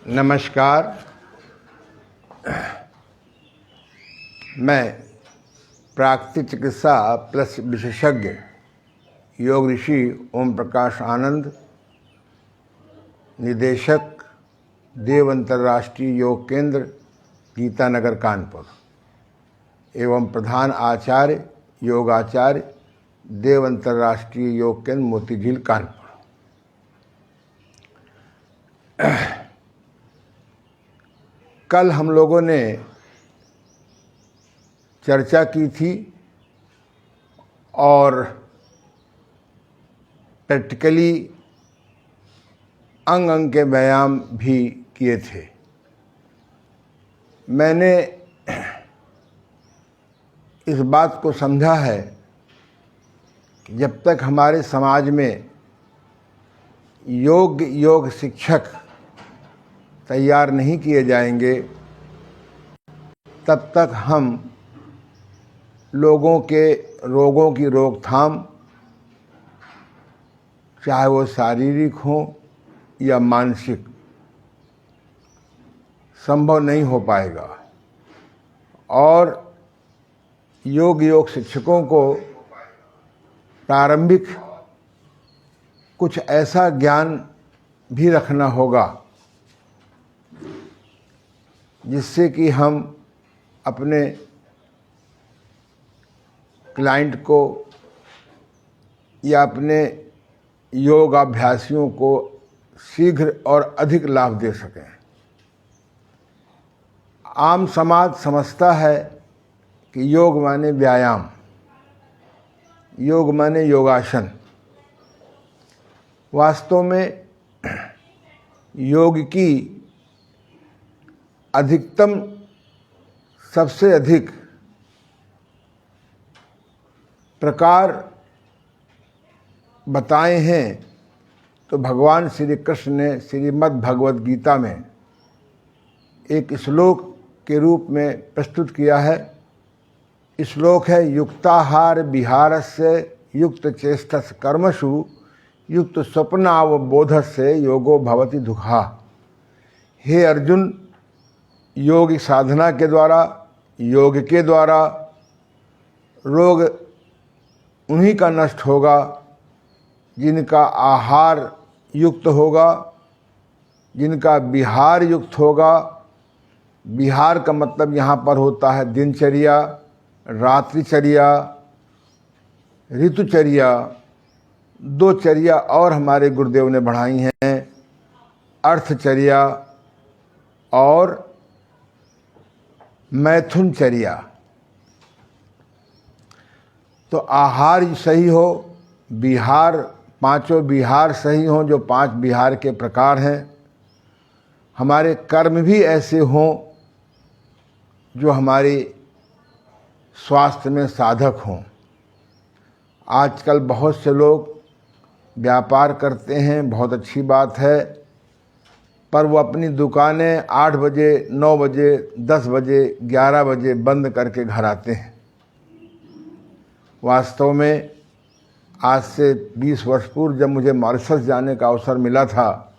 नमस्कार। मैं प्राकृतिक चिकित्सा प्लस विशेषज्ञ योग ऋषि ओम प्रकाश आनंद, निदेशक देव अंतर्राष्ट्रीय योग केंद्र गीतानगर कानपुर एवं प्रधान आचार्य योगाचार्य देव अंतर्राष्ट्रीय योग केंद्र मोतीझील कानपुर। कल हम लोगों ने चर्चा की थी और प्रैक्टिकली अंग अंग के व्यायाम भी किए थे। मैंने इस बात को समझा है कि जब तक हमारे समाज में योग शिक्षक तैयार नहीं किए जाएंगे, तब तक हम लोगों के रोगों की रोकथाम, चाहे वो शारीरिक हो या मानसिक, संभव नहीं हो पाएगा। और योग शिक्षकों को प्रारंभिक कुछ ऐसा ज्ञान भी रखना होगा जिससे कि हम अपने क्लाइंट को या अपने योगाभ्यासियों को शीघ्र और अधिक लाभ दे सकें। आम समाज समझता है कि योग माने व्यायाम, योग माने योगासन। वास्तव में योग की अधिकतम, सबसे अधिक प्रकार बताए हैं तो भगवान श्री कृष्ण ने श्रीमद् भगवद गीता में एक श्लोक के रूप में प्रस्तुत किया है। श्लोक है, युक्ताहार विहारस्य युक्त चेष्टस कर्मसु युक्त स्वप्नावबोधस्य योगो भवति दुःखा। हे अर्जुन, योग साधना के द्वारा, योग के द्वारा रोग उन्हीं का नष्ट होगा जिनका आहार युक्त होगा, जिनका विहार युक्त होगा। विहार का मतलब यहाँ पर होता है दिनचर्या, रात्रिचर्या, ऋतुचर्या। दो चर्या और हमारे गुरुदेव ने बढ़ाई हैं, अर्थचर्या और मैथुनचर्या। तो आहार सही हो, विहार, पांचों विहार सही हों, जो 5 विहार के प्रकार हैं। हमारे कर्म भी ऐसे हों जो हमारे स्वास्थ्य में साधक हों। आजकल बहुत से लोग व्यापार करते हैं, बहुत अच्छी बात है, पर वो अपनी दुकानें 8 बजे, 9 बजे, 10 बजे, 11 बजे बंद करके घर आते हैं। वास्तव में आज से 20 वर्ष पूर्व जब मुझे मॉरिशस जाने का अवसर मिला था,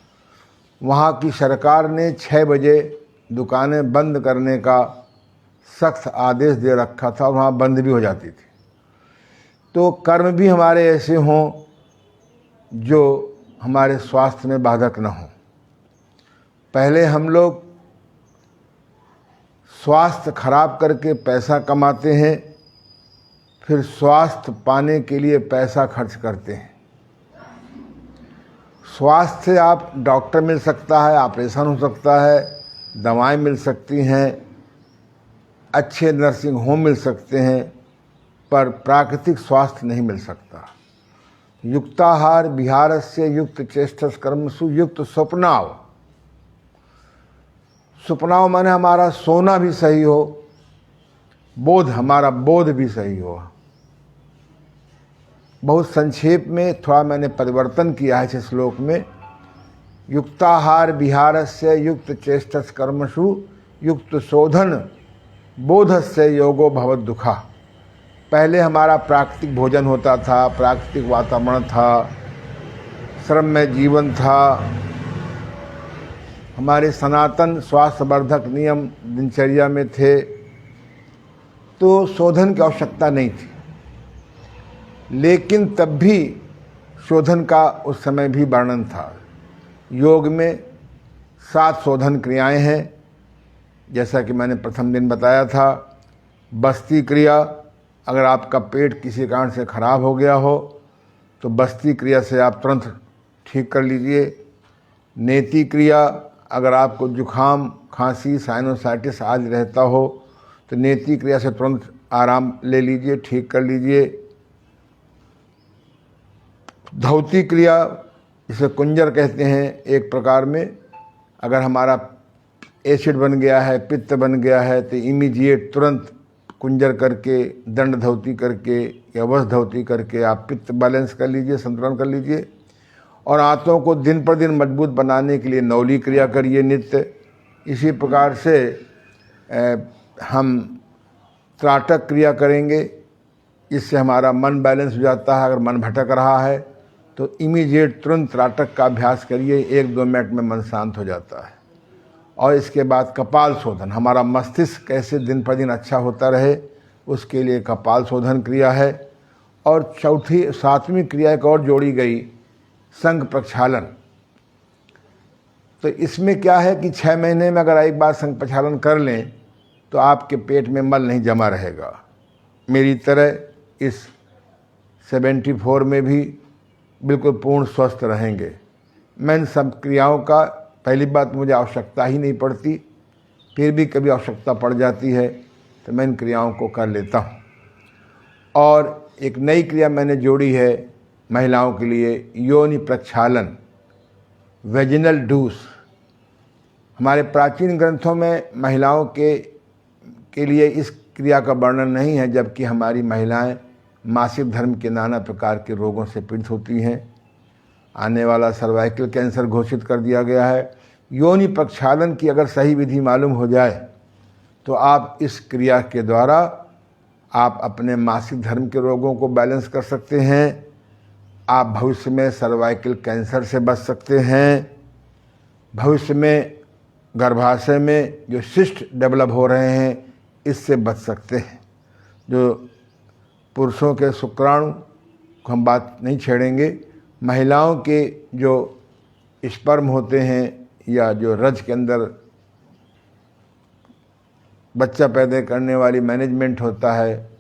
वहाँ की सरकार ने 6 बजे दुकानें बंद करने का सख्त आदेश दे रखा था और वहाँ बंद भी हो जाती थी। तो कर्म भी हमारे ऐसे हों जो हमारे स्वास्थ्य में बाधक न हों। पहले हम लोग स्वास्थ्य खराब करके पैसा कमाते हैं, फिर स्वास्थ्य पाने के लिए पैसा खर्च करते हैं। स्वास्थ्य से आप डॉक्टर मिल सकता है, ऑपरेशन हो सकता है, दवाएं मिल सकती हैं, अच्छे नर्सिंग होम मिल सकते हैं, पर प्राकृतिक स्वास्थ्य नहीं मिल सकता। युक्ताहार विहारस्य युक्त चेष्टस कर्मसु युक्त स्वप्नाव। स्वप्नाव माने हमारा सोना भी सही हो, बोध, हमारा बोध भी सही हो। बहुत संक्षेप में थोड़ा मैंने परिवर्तन किया है इस श्लोक में। युक्ताहार विहारस्य युक्त चेष्टस कर्मसु युक्त शोधन बोधस्य योगो भवत दुःखा। पहले हमारा प्राकृतिक भोजन होता था, प्राकृतिक वातावरण था, श्रम में जीवन था, हमारे सनातन स्वास्थ्यवर्धक नियम दिनचर्या में थे तो शोधन की आवश्यकता नहीं थी, लेकिन तब भी शोधन का उस समय भी वर्णन था। योग में 7 शोधन क्रियाएं हैं, जैसा कि मैंने प्रथम दिन बताया था। बस्ती क्रिया, अगर आपका पेट किसी कारण से खराब हो गया हो तो बस्ती क्रिया से आप तुरंत ठीक कर लीजिए। नेति क्रिया, अगर आपको जुखाम, खांसी, साइनोसाइटिस आदि रहता हो तो नेति क्रिया से तुरंत आराम ले लीजिए, ठीक कर लीजिए। धौती क्रिया, जिसे कुंजर कहते हैं, एक प्रकार में अगर हमारा एसिड बन गया है, पित्त बन गया है तो इमीडिएट तुरंत कुंजर करके, दंड धौती करके या वश धौती करके आप पित्त बैलेंस कर लीजिए, संतुलन कर लीजिए। और आंतों को दिन पर दिन मजबूत बनाने के लिए नौली क्रिया करिए नित्य। इसी प्रकार से हम त्राटक क्रिया करेंगे, इससे हमारा मन बैलेंस हो जाता है। अगर मन भटक रहा है तो इमीडिएट तुरंत त्राटक का अभ्यास करिए, 1-2 मिनट में मन शांत हो जाता है। और इसके बाद कपाल शोधन, हमारा मस्तिष्क कैसे दिन पर दिन अच्छा होता रहे उसके लिए कपाल शोधन क्रिया है। और 7वीं क्रिया एक और जोड़ी गई, संघ प्रक्षालन। तो इसमें क्या है कि 6 महीने में अगर एक बार संघ प्रक्षालन कर लें तो आपके पेट में मल नहीं जमा रहेगा। मेरी तरह इस 74 में भी बिल्कुल पूर्ण स्वस्थ रहेंगे। मैं इन सब क्रियाओं का, पहली बात मुझे आवश्यकता ही नहीं पड़ती, फिर भी कभी आवश्यकता पड़ जाती है तो मैं इन क्रियाओं को कर लेता हूँ। और एक नई क्रिया मैंने जोड़ी है महिलाओं के लिए, योनि प्रक्षालन, वेजिनल डूस। हमारे प्राचीन ग्रंथों में महिलाओं के लिए इस क्रिया का वर्णन नहीं है, जबकि हमारी महिलाएं मासिक धर्म के नाना प्रकार के रोगों से पीड़ित होती हैं। आने वाला सर्वाइकल कैंसर घोषित कर दिया गया है। योनि प्रक्षालन की अगर सही विधि मालूम हो जाए तो आप इस क्रिया के द्वारा आप अपने मासिक धर्म के रोगों को बैलेंस कर सकते हैं। आप भविष्य में सर्वाइकल कैंसर से बच सकते हैं। भविष्य में गर्भाशय में जो सिस्ट डेवलप हो रहे हैं इससे बच सकते हैं। जो पुरुषों के शुक्राणु को हम बात नहीं छेड़ेंगे, महिलाओं के जो स्पर्म होते हैं या जो रज के अंदर बच्चा पैदा करने वाली मैनेजमेंट होता है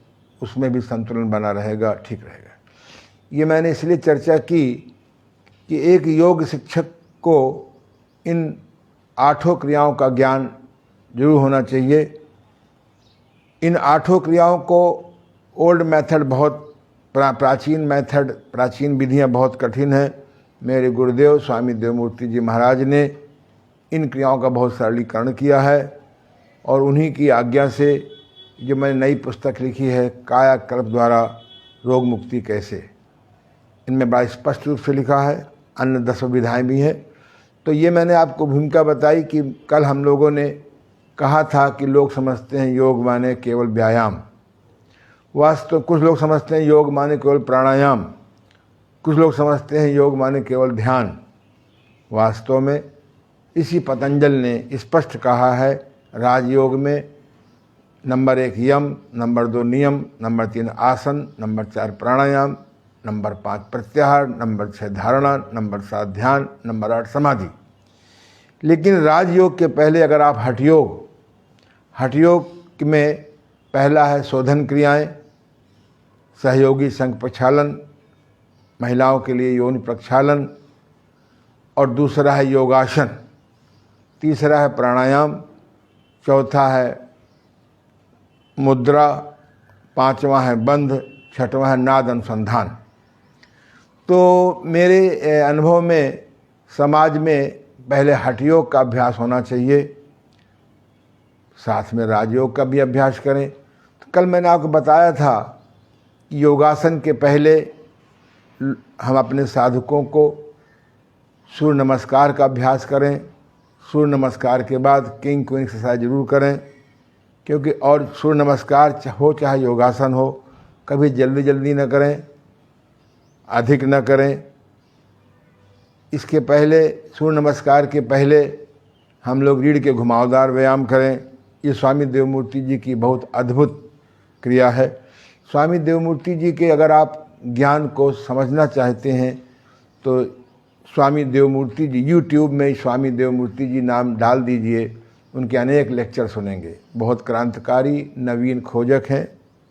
उसमें भी संतुलन बना रहेगा, ठीक रहेगा। ये मैंने इसलिए चर्चा की कि एक योग शिक्षक को इन 8 क्रियाओं का ज्ञान जरूर होना चाहिए। इन 8 क्रियाओं को ओल्ड मेथड, बहुत प्राचीन मेथड, प्राचीन विधियाँ बहुत कठिन हैं। मेरे गुरुदेव स्वामी देवमूर्ति जी महाराज ने इन क्रियाओं का बहुत सरलीकरण किया है और उन्हीं की आज्ञा से जो मैंने नई पुस्तक लिखी है, कायाकल्प द्वारा रोग मुक्ति कैसे, इनमें बड़ा स्पष्ट रूप से लिखा है। अन्य 10 विधाएँ भी हैं। तो ये मैंने आपको भूमिका बताई कि कल हम लोगों ने कहा था कि लोग समझते हैं योग माने केवल व्यायाम। वास्तव कुछ लोग समझते हैं योग माने केवल प्राणायाम, कुछ लोग समझते हैं योग माने केवल ध्यान। वास्तव में इसी पतंजल ने स्पष्ट कहा है, राजयोग में नंबर 1 यम, नंबर 2 नियम, नंबर 3 आसन, नंबर 4 प्राणायाम, नंबर 5 प्रत्याहार, नंबर 6 धारणा, नंबर 7 ध्यान, नंबर 8 समाधि। लेकिन राजयोग के पहले अगर आप हठयोग में पहला है शोधन क्रियाएं, सहयोगी संघ प्रक्षालन, महिलाओं के लिए योनि प्रक्षालन, और दूसरा है योगासन, तीसरा है प्राणायाम, चौथा है मुद्रा, 5वां है बंध, 6वां है नाद अनुसंधान। तो मेरे अनुभव में समाज में पहले हठयोग का अभ्यास होना चाहिए, साथ में राजयोग का भी अभ्यास करें। तो कल मैंने आपको बताया था कि योगासन के पहले हम अपने साधकों को सूर्य नमस्कार का अभ्यास करें। सूर्य नमस्कार के बाद किंग क्वीन एक्सरसाइज जरूर करें, क्योंकि और सूर्य नमस्कार हो चाहे योगासन हो, कभी जल्दी जल्दी न करें, अधिक न करें। इसके पहले सूर्य नमस्कार के पहले हम लोग रीढ़ के घुमावदार व्यायाम करें। ये स्वामी देवमूर्ति जी की बहुत अद्भुत क्रिया है। स्वामी देवमूर्ति जी के अगर आप ज्ञान को समझना चाहते हैं तो स्वामी देवमूर्ति जी यूट्यूब में स्वामी देवमूर्ति जी नाम डाल दीजिए, उनके अनेक लेक्चर सुनेंगे। बहुत क्रांतिकारी नवीन खोजक हैं,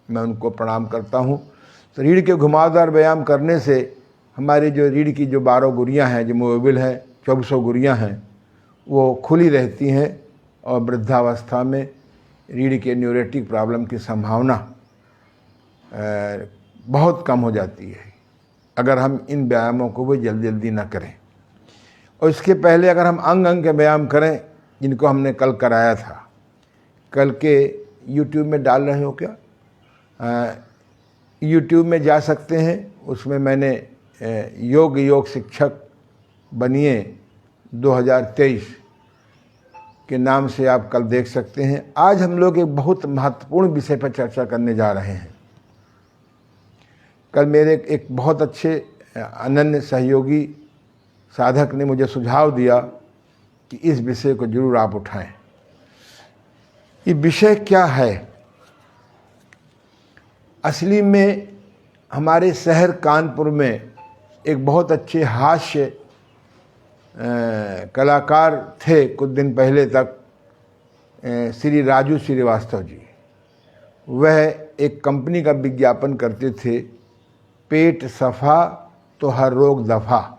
मैं उनको प्रणाम करता हूँ। तो रीढ़ के घुमावदार व्यायाम करने से हमारी जो रीढ़ की जो 12 गुड़ियाँ हैं, जो मूवेबल हैं, 2400 गुड़ियाँ हैं, वो खुली रहती हैं और वृद्धावस्था में रीढ़ के न्यूरेटिक प्रॉब्लम की संभावना बहुत कम हो जाती है अगर हम इन व्यायामों को भी जल्दी जल्दी न करें। और इसके पहले अगर हम अंग अंग के व्यायाम करें, जिनको हमने कल कराया था, कल के यूट्यूब में डाल रहे हो क्या? यूट्यूब में जा सकते हैं, उसमें मैंने योग शिक्षक बनिए 2023 के नाम से आप कल देख सकते हैं। आज हम लोग एक बहुत महत्वपूर्ण विषय पर चर्चा करने जा रहे हैं। कल मेरे एक बहुत अच्छे अनन्य सहयोगी साधक ने मुझे सुझाव दिया कि इस विषय को जरूर आप उठाएं। ये विषय क्या है? असली में हमारे शहर कानपुर में एक बहुत अच्छे हास्य कलाकार थे कुछ दिन पहले तक, श्री राजू श्रीवास्तव जी। वह एक कंपनी का विज्ञापन करते थे, पेट सफा तो हर रोग दफा।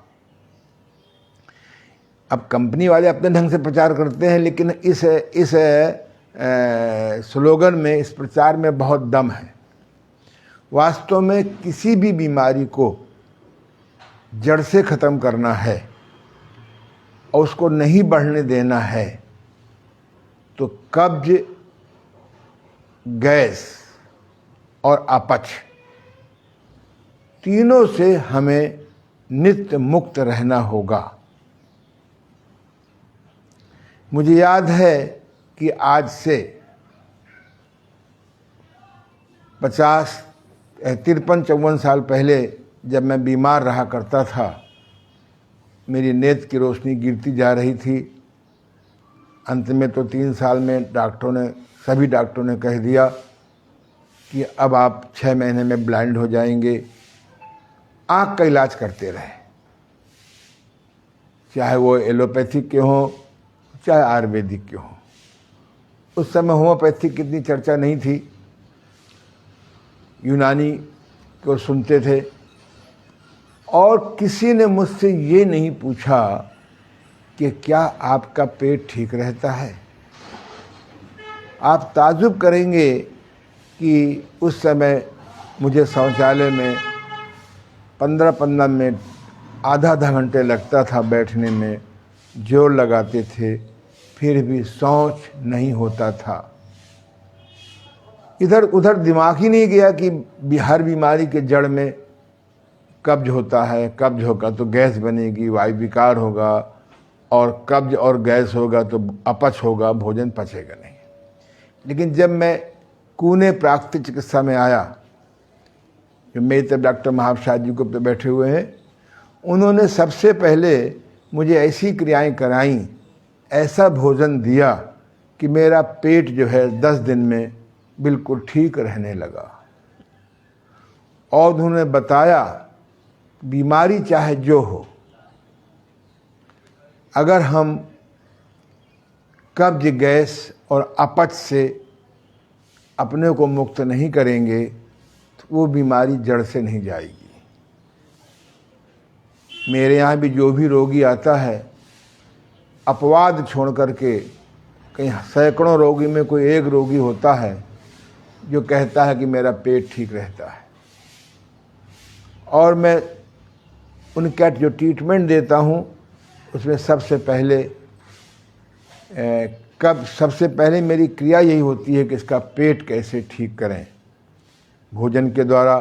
अब कंपनी वाले अपने ढंग से प्रचार करते हैं, लेकिन इस स्लोगन में, इस प्रचार में बहुत दम है। वास्तव में किसी भी बीमारी को जड़ से ख़त्म करना है और उसको नहीं बढ़ने देना है तो कब्ज, गैस और अपच, तीनों से हमें नित्य मुक्त रहना होगा। मुझे याद है कि आज से 53-54 साल पहले जब मैं बीमार रहा करता था, मेरी नेत्र की रोशनी गिरती जा रही थी। अंत में तो 3 साल में सभी डॉक्टरों ने कह दिया कि अब आप 6 महीने में ब्लाइंड हो जाएंगे। आँख का इलाज करते रहे, चाहे वो एलोपैथिक के हों चाहे आयुर्वेदिक के हों। उस समय होम्योपैथिक की इतनी चर्चा नहीं थी, यूनानी को सुनते थे। और किसी ने मुझसे ये नहीं पूछा कि क्या आपका पेट ठीक रहता है। आप ताज्जुब करेंगे कि उस समय मुझे शौचालय में 15-15 मिनट, आधा घंटे लगता था बैठने में, जोर लगाते थे, फिर भी शौच नहीं होता था। इधर उधर दिमाग ही नहीं गया कि हर बीमारी के जड़ में कब्ज होता है, कब्ज होगा तो गैस बनेगी, वायु विकार होगा, और कब्ज और गैस होगा तो अपच होगा, भोजन पचेगा नहीं। लेकिन जब मैं कूने प्राकृतिक चिकित्सा में आया, जो मेरी तरफ डॉक्टर महाप्रसाद जी को पे बैठे हुए हैं, उन्होंने सबसे पहले मुझे ऐसी क्रियाएं कराईं, ऐसा भोजन दिया कि मेरा पेट जो है 10 दिन में बिल्कुल ठीक रहने लगा। और उन्होंने बताया बीमारी चाहे जो हो, अगर हम कब्ज, गैस और अपच से अपने को मुक्त नहीं करेंगे तो वो बीमारी जड़ से नहीं जाएगी। मेरे यहाँ भी जो भी रोगी आता है, अपवाद छोड़ करके कहीं सैकड़ों रोगी में कोई एक रोगी होता है जो कहता है कि मेरा पेट ठीक रहता है। और मैं उनका जो ट्रीटमेंट देता हूँ उसमें सबसे पहले मेरी क्रिया यही होती है कि इसका पेट कैसे ठीक करें, भोजन के द्वारा,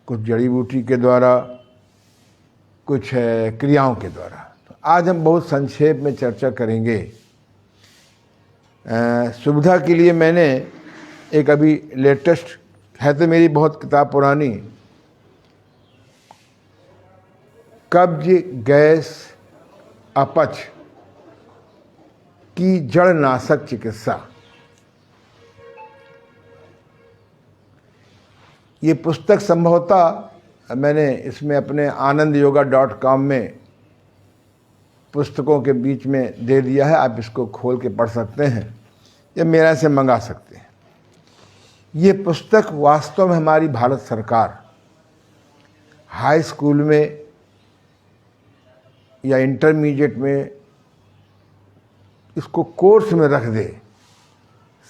कुछ जड़ी बूटी के द्वारा, कुछ क्रियाओं के द्वारा। तो आज हम बहुत संक्षेप में चर्चा करेंगे। सुविधा के लिए मैंने एक अभी लेटेस्ट है, तो मेरी बहुत किताब पुरानी, कब्ज, गैस, अपच की जड़नाशक चिकित्सा। ये पुस्तक संभवतः मैंने इसमें अपने anandyoga.com में पुस्तकों के बीच में दे दिया है, आप इसको खोल के पढ़ सकते हैं या मेरा से मंगा सकते हैं। ये पुस्तक वास्तव में हमारी भारत सरकार हाई स्कूल में या इंटरमीडिएट में इसको कोर्स में रख दे,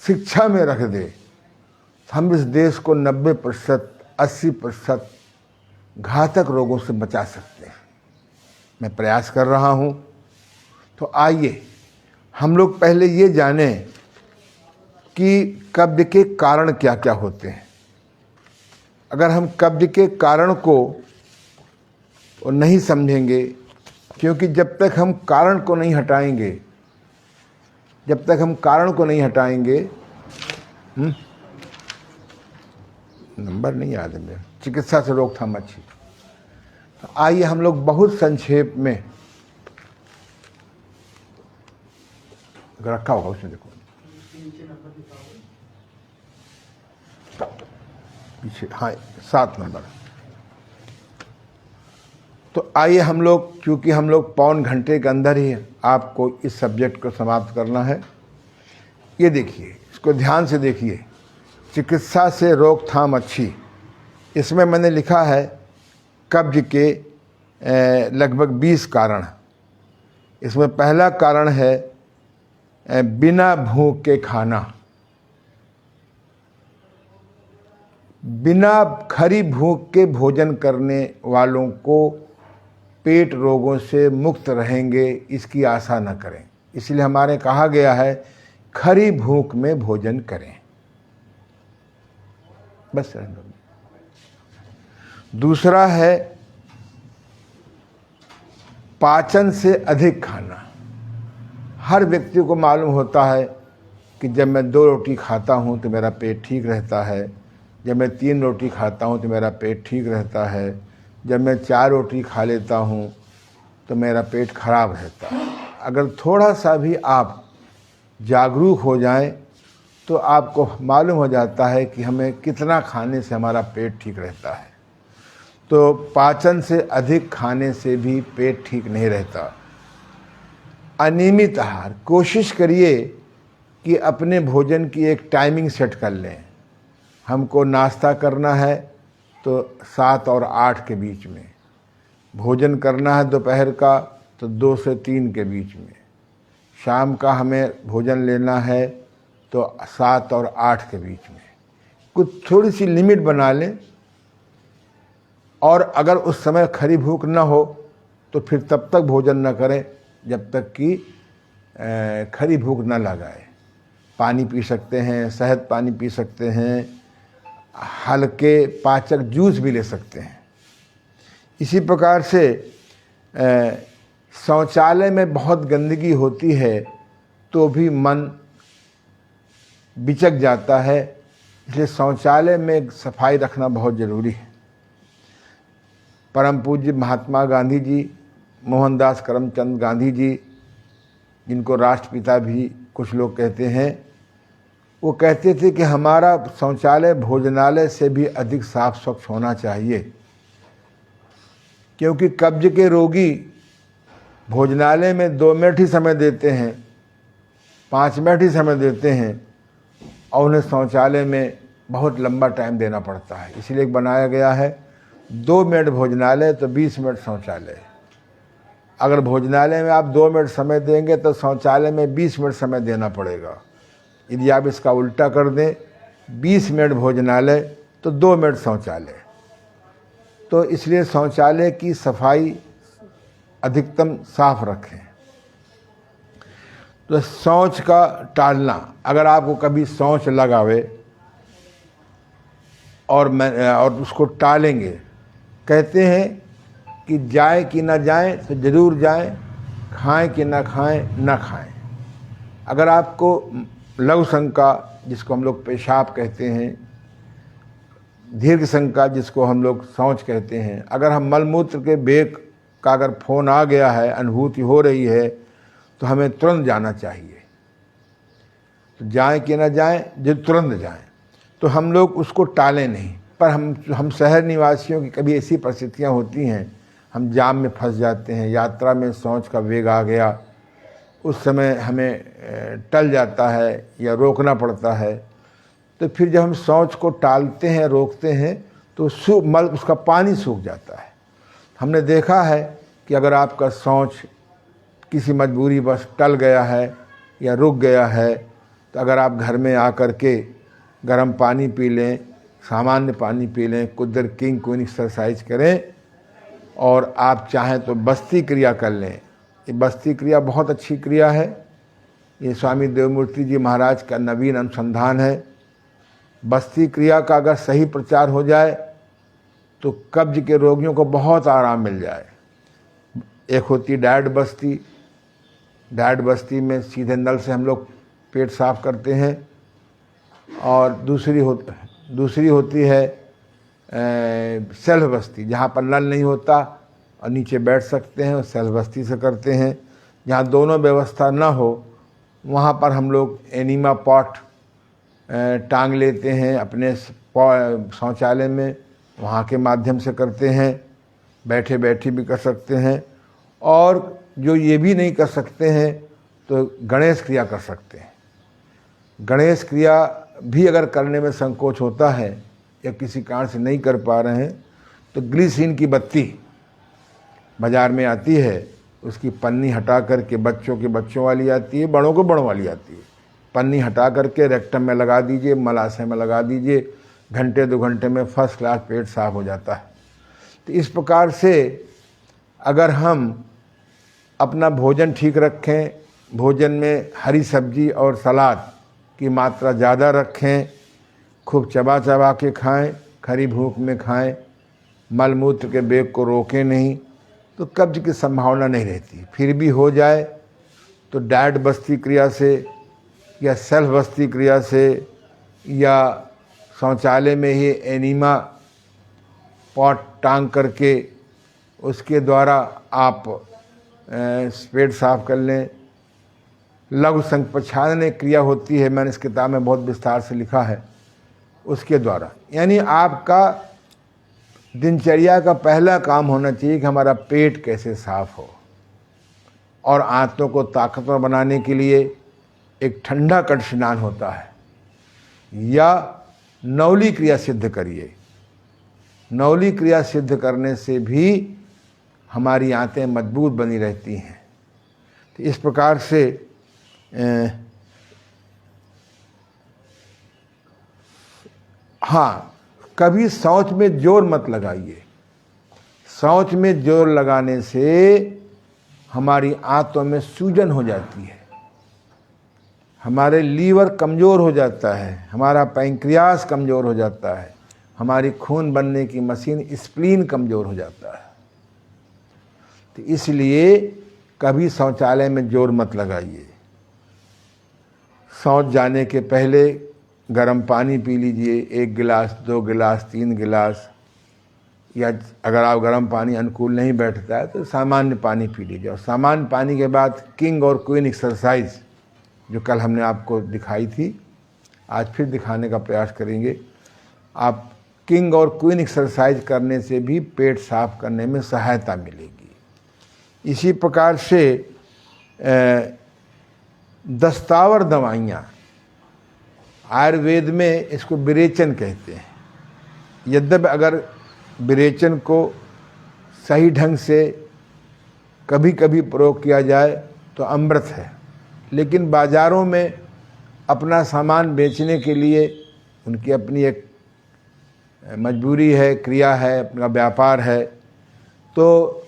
शिक्षा में रख दे, हम इस देश को 90% 80% घातक रोगों से बचा सकते हैं। मैं प्रयास कर रहा हूं। तो आइए हम लोग पहले ये जानें कि कब्ज के कारण क्या क्या होते हैं। अगर हम कब्ज के कारण को नहीं समझेंगे, क्योंकि जब तक हम कारण को नहीं हटाएंगे, नंबर नहीं याद है मेरा, चिकित्सा से रोकथाम अच्छी। तो आइए हम लोग बहुत संक्षेप में, रखा होगा उसमें, देखो पीछे, हाँ 7 नंबर। तो आइए हम लोग, क्योंकि हम लोग पौन घंटे के अंदर ही आपको इस सब्जेक्ट को समाप्त करना है। ये देखिए, इसको ध्यान से देखिए, चिकित्सा से रोकथाम अच्छी। इसमें मैंने लिखा है कब्ज के लगभग 20 कारण। इसमें पहला कारण है बिना भूख के खाना। बिना खरी भूख के भोजन करने वालों को पेट रोगों से मुक्त रहेंगे, इसकी आशा न करें। इसलिए हमारे कहा गया है खरी भूख में भोजन करें। बस। दूसरा है पाचन से अधिक खाना। हर व्यक्ति को मालूम होता है कि जब मैं 2 रोटी खाता हूं तो मेरा पेट ठीक रहता है, जब मैं 3 रोटी खाता हूं तो मेरा पेट ठीक रहता है, जब मैं 4 रोटी खा लेता हूं तो मेरा पेट खराब रहता है। अगर थोड़ा सा भी आप जागरूक हो जाएं तो आपको मालूम हो जाता है कि हमें कितना खाने से हमारा पेट ठीक रहता है। तो पाचन से अधिक खाने से भी पेट ठीक नहीं रहता। अनियमित आहार, कोशिश करिए कि अपने भोजन की एक टाइमिंग सेट कर लें। हमको नाश्ता करना है तो 7 और 8 के बीच में, भोजन करना है दोपहर का तो 2 से 3 के बीच में, शाम का हमें भोजन लेना है तो 7 और 8 के बीच में। कुछ थोड़ी सी लिमिट बना लें, और अगर उस समय खरी भूख न हो तो फिर तब तक भोजन न करें जब तक कि खरी भूख न लगाए। पानी पी सकते हैं, शहद पानी पी सकते हैं, हल्के पाचक जूस भी ले सकते हैं। इसी प्रकार से शौचालय में बहुत गंदगी होती है तो भी मन बिचक जाता है, इसलिए शौचालय में सफाई रखना बहुत ज़रूरी है। परम पूज्य महात्मा गांधी जी, मोहनदास करमचंद गांधी जी, जिनको राष्ट्रपिता भी कुछ लोग कहते हैं, वो कहते थे कि हमारा शौचालय भोजनालय से भी अधिक साफ स्वच्छ होना चाहिए, क्योंकि कब्ज के रोगी भोजनालय में 2 मिनट ही समय देते हैं, 5 मिनट ही समय देते हैं, और उन्हें शौचालय में बहुत लंबा टाइम देना पड़ता है। इसलिए बनाया गया है 2 मिनट भोजनालय तो 20 मिनट शौचालय। अगर भोजनालय में आप 2 मिनट समय देंगे तो शौचालय में 20 मिनट समय देना पड़ेगा। यदि आप इसका उल्टा कर दें, 20 मिनट भोजनालय तो 2 मिनट शौचालय। तो इसलिए शौचालय की सफाई अधिकतम साफ रखें। तो शौच का टालना, अगर आपको कभी शौच लगावे और उसको टालेंगे, कहते हैं कि जाए कि ना जाए तो ज़रूर जाए, खाएं कि ना खाएं ना खाएं। अगर आपको लघु शंका, जिसको हम लोग पेशाब कहते हैं, दीर्घ शंका जिसको हम लोग शौच कहते हैं, अगर हम मलमूत्र के बेग का अगर फ़ोन आ गया है, अनुभूति हो रही है, तो हमें तुरंत जाना चाहिए। तो जाएं कि ना जाएं, जो तुरंत जाएं। तो हम लोग उसको टालें नहीं। पर हम शहर निवासियों की कभी ऐसी परिस्थितियां होती हैं, हम जाम में फंस जाते हैं, यात्रा में शौच का वेग आ गया, उस समय हमें टल जाता है या रोकना पड़ता है। तो फिर जब हम शौच को टालते हैं, रोकते हैं, तो उसका पानी सूख जाता है। हमने देखा है कि अगर आपका शौच किसी मजबूरी बस टल गया है या रुक गया है, तो अगर आप घर में आकर के गर्म पानी पी लें, सामान्य पानी पी लें, कुछ देर किंग क्वीन एक्सरसाइज करें और आप चाहें तो बस्ती क्रिया कर लें। ये बस्ती क्रिया बहुत अच्छी क्रिया है। ये स्वामी देवमूर्ति जी महाराज का नवीन अनुसंधान है। बस्ती क्रिया का अगर सही प्रचार हो जाए तो कब्ज के रोगियों को बहुत आराम मिल जाए। एक होती डायट बस्ती। डायट बस्ती में सीधे नल से हम लोग पेट साफ करते हैं, और दूसरी होती है सेल्फ बस्ती, जहाँ पर नल नहीं होता और नीचे बैठ सकते हैं, और सेल्फ बस्ती से करते हैं। जहाँ दोनों व्यवस्था ना हो वहाँ पर हम लोग एनीमा पॉट टांग लेते हैं अपने शौचालय में, वहाँ के माध्यम से करते हैं। बैठे बैठे भी कर सकते हैं, और जो ये भी नहीं कर सकते हैं तो गणेश क्रिया कर सकते हैं। गणेश क्रिया भी अगर करने में संकोच होता है या किसी कारण से नहीं कर पा रहे हैं, तो ग्लिसरीन की बत्ती बाज़ार में आती है, उसकी पन्नी हटा करके, बच्चों के बच्चों वाली आती है, बड़ों को बड़ों वाली आती है, पन्नी हटा करके रेक्टम में लगा दीजिए, मलाशय में लगा दीजिए, घंटे 2 घंटे में फर्स्ट क्लास पेट साफ हो जाता है। तो इस प्रकार से अगर हम अपना भोजन ठीक रखें, भोजन में हरी सब्जी और सलाद की मात्रा ज़्यादा रखें, खूब चबा चबा के खाएं, खरी भूख में खाएं, मल मूत्र के वेग को रोकें नहीं, तो कब्ज की संभावना नहीं रहती। फिर भी हो जाए तो डायट बस्ती क्रिया से या सेल्फ बस्ती क्रिया से या शौचालय में ही एनीमा पॉट टांग करके उसके द्वारा आप पेट साफ कर लें। लघु संप्रक्षालन क्रिया होती है, मैंने इस किताब में बहुत विस्तार से लिखा है, उसके द्वारा। यानी आपका दिनचर्या का पहला काम होना चाहिए कि हमारा पेट कैसे साफ हो, और आंतों को ताकतवर बनाने के लिए एक ठंडा कट स्नान होता है, या नौली क्रिया सिद्ध करिए। नौली क्रिया सिद्ध करने से भी हमारी आंतें मजबूत बनी रहती हैं। तो इस प्रकार से हाँ, कभी शौच में जोर मत लगाइए। शौच में जोर लगाने से हमारी आंतों में सूजन हो जाती है, हमारे लीवर कमज़ोर हो जाता है, हमारा पैंक्रियास कमज़ोर हो जाता है, हमारी खून बनने की मशीन स्प्लीन कमज़ोर हो जाता है। तो इसलिए कभी शौचालय में जोर मत लगाइए। शौच जाने के पहले गर्म पानी पी लीजिए, 1 गिलास, 2 गिलास, 3 गिलास, या अगर आप गर्म पानी अनुकूल नहीं बैठता है तो सामान्य पानी पी लीजिए। और सामान्य पानी के बाद किंग और क्वीन एक्सरसाइज जो कल हमने आपको दिखाई थी, आज फिर दिखाने का प्रयास करेंगे। आप किंग और क्वीन एक्सरसाइज करने से भी पेट साफ करने में सहायता मिलेगी। इसी प्रकार से दस्तावर दवाइयाँ, आयुर्वेद में इसको विरेचन कहते हैं। यद्यपि अगर विरेचन को सही ढंग से कभी कभी प्रयोग किया जाए तो अमृत है, लेकिन बाज़ारों में अपना सामान बेचने के लिए उनकी अपनी एक मजबूरी है, क्रिया है, अपना व्यापार है। तो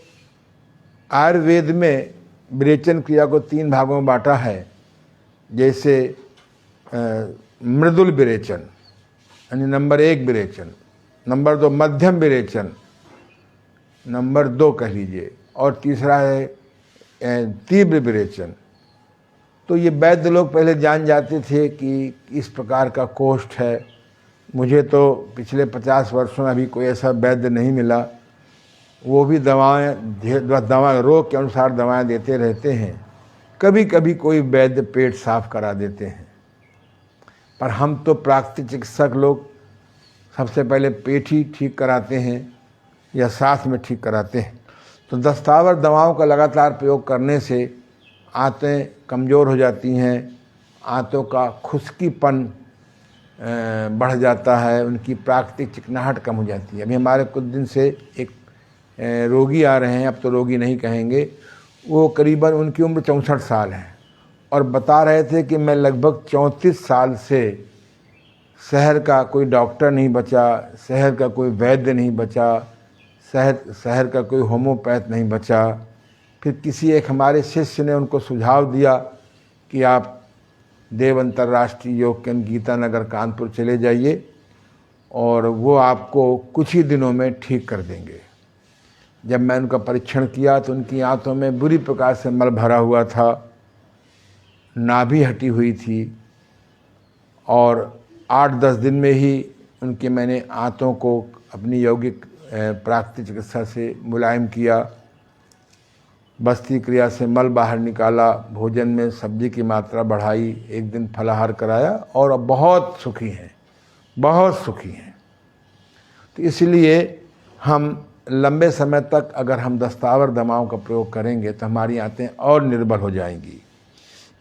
आयुर्वेद में विरेचन क्रिया को 3 भागों में बांटा है। जैसे मृदुल विरेचन यानी नंबर 1 विरेचन, नंबर 2 मध्यम विरेचन, नंबर 2 कह लीजिए, और तीसरा है तीव्र विरेचन। तो ये वैद्य लोग पहले जान जाते थे कि इस प्रकार का कोष्ठ है। मुझे तो पिछले 50 वर्षों में अभी कोई ऐसा वैद्य नहीं मिला। वो भी दवा रोग के अनुसार दवाएं देते रहते हैं। कभी कभी कोई वैद्य पेट साफ करा देते हैं, पर हम तो प्राकृतिक चिकित्सक लोग सबसे पहले पेट ही ठीक कराते हैं या सांस में ठीक कराते हैं। तो दस्तावर दवाओं का लगातार प्रयोग करने से आंतें कमज़ोर हो जाती हैं, आंतों का खुश्कीपन बढ़ जाता है, उनकी प्राकृतिक चिकनाहट कम हो जाती है। अभी हमारे कुछ दिन से एक रोगी आ रहे हैं, अब तो रोगी नहीं कहेंगे, वो करीबन उनकी उम्र 64 साल है और बता रहे थे कि मैं लगभग 34 साल से शहर का कोई डॉक्टर नहीं बचा, शहर का कोई वैद्य नहीं बचा, शहर का कोई होम्योपैथ नहीं बचा। फिर किसी एक हमारे शिष्य ने उनको सुझाव दिया कि आप देव अंतर्राष्ट्रीय योग केंद्र गीतानगर कानपुर चले जाइए और वो आपको कुछ ही दिनों में ठीक कर देंगे। जब मैं उनका परीक्षण किया तो उनकी आंतों में बुरी प्रकार से मल भरा हुआ था, नाभि हटी हुई थी और 8-10 दिन में ही उनके मैंने आंतों को अपनी यौगिक प्राकृतिक चिकित्सा से मुलायम किया, बस्ती क्रिया से मल बाहर निकाला, भोजन में सब्जी की मात्रा बढ़ाई, एक दिन फलाहार कराया और अब बहुत सुखी हैं, बहुत सुखी हैं। तो इसलिए हम लंबे समय तक अगर हम दस्तावर दवाओं का प्रयोग करेंगे तो हमारी आंतें और निर्बल हो जाएंगी।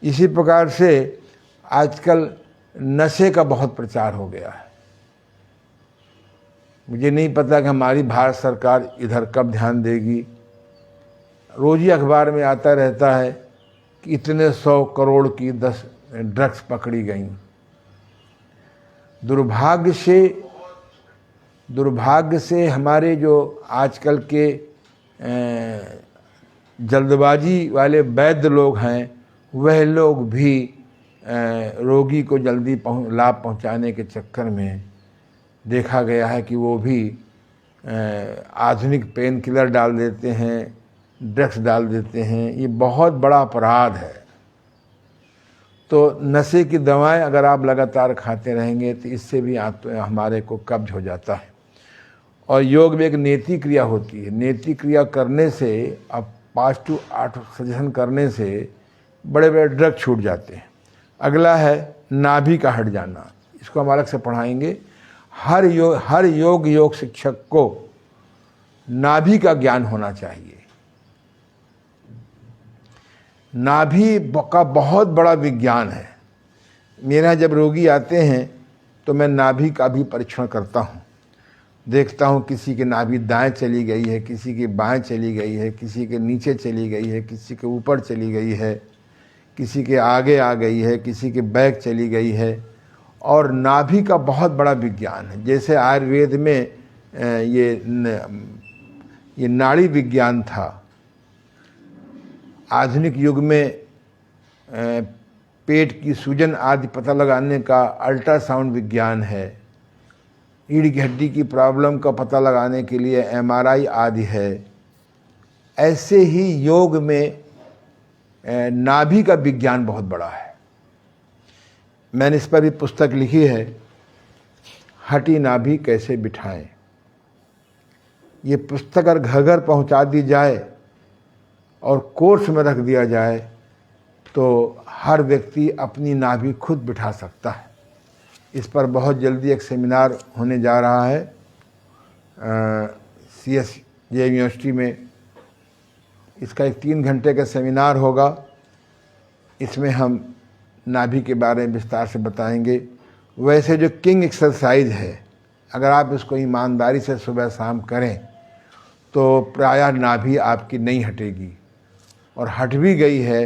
इसी प्रकार से आजकल नशे का बहुत प्रचार हो गया है। मुझे नहीं पता कि हमारी भारत सरकार इधर कब ध्यान देगी। रोज़ ही अखबार में आता रहता है कि इतने 100 करोड़ की 10 ड्रग्स पकड़ी गईं। दुर्भाग्य से हमारे जो आजकल के जल्दबाजी वाले वैद्य लोग हैं, वह लोग भी रोगी को जल्दी लाभ पहुंचाने के चक्कर में देखा गया है कि वो भी आधुनिक पेन किलर डाल देते हैं, ड्रग्स डाल देते हैं। ये बहुत बड़ा अपराध है। तो नशे की दवाएं अगर आप लगातार खाते रहेंगे तो इससे भी हमारे को कब्ज हो जाता है। और योग में एक नेति क्रिया होती है। नेति क्रिया करने से, अब 5 to 8 सजेशन करने से बड़े बड़े ड्रग छूट जाते हैं। अगला है नाभि का हट जाना, इसको हम अलग से पढ़ाएंगे। हर योग शिक्षक को नाभि का ज्ञान होना चाहिए। नाभि का बहुत बड़ा विज्ञान है। मेरा जब रोगी आते हैं तो मैं नाभि का भी परीक्षण करता हूँ, देखता हूँ किसी के नाभि दाएं चली गई है, किसी की बाएं चली गई है, किसी के नीचे चली गई है, किसी के ऊपर चली गई है, किसी के आगे आ गई है, किसी के बैक चली गई है। और नाभि का बहुत बड़ा विज्ञान है। जैसे आयुर्वेद में ये नाड़ी विज्ञान था, आधुनिक युग में पेट की सूजन आदि पता लगाने का अल्ट्रासाउंड विज्ञान है, रीढ़ की हड्डी की प्रॉब्लम का पता लगाने के लिए MRI आदि है। ऐसे ही योग में नाभि का विज्ञान बहुत बड़ा है। मैंने इस पर भी पुस्तक लिखी है, हटी नाभि कैसे बिठाएं। ये पुस्तक अगर घर घर पहुंचा दी जाए और कोर्स में रख दिया जाए तो हर व्यक्ति अपनी नाभि खुद बिठा सकता है। इस पर बहुत जल्दी एक सेमिनार होने जा रहा है CSJ यूनिवर्सिटी में। इसका एक 3 घंटे का सेमिनार होगा। इसमें हम नाभि के बारे में विस्तार से बताएंगे। वैसे जो किंग एक्सरसाइज है, अगर आप इसको ईमानदारी से सुबह शाम करें तो प्रायः नाभि आपकी नहीं हटेगी, और हट भी गई है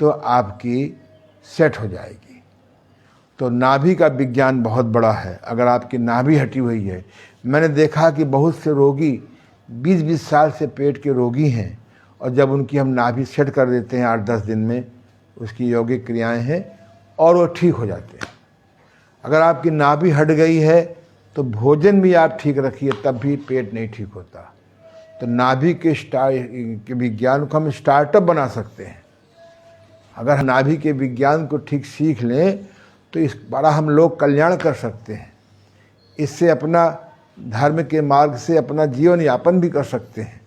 तो आपकी सेट हो जाएगी। तो नाभि का विज्ञान बहुत बड़ा है। अगर आपकी नाभि हटी हुई है, मैंने देखा कि बहुत से रोगी 20-20 साल से पेट के रोगी हैं, और जब उनकी हम नाभि सेट कर देते हैं 8-10 दिन में, उसकी यौगिक क्रियाएं हैं और वो ठीक हो जाते हैं। अगर आपकी नाभि हट गई है तो भोजन भी आप ठीक रखिए, तब भी पेट नहीं ठीक होता। तो नाभि के विज्ञान को हम स्टार्टअप बना सकते हैं। अगर नाभि के विज्ञान को ठीक सीख लें तो इस बड़ा हम लोग कल्याण कर सकते हैं। इससे अपना धर्म के मार्ग से अपना जीवन यापन भी कर सकते हैं।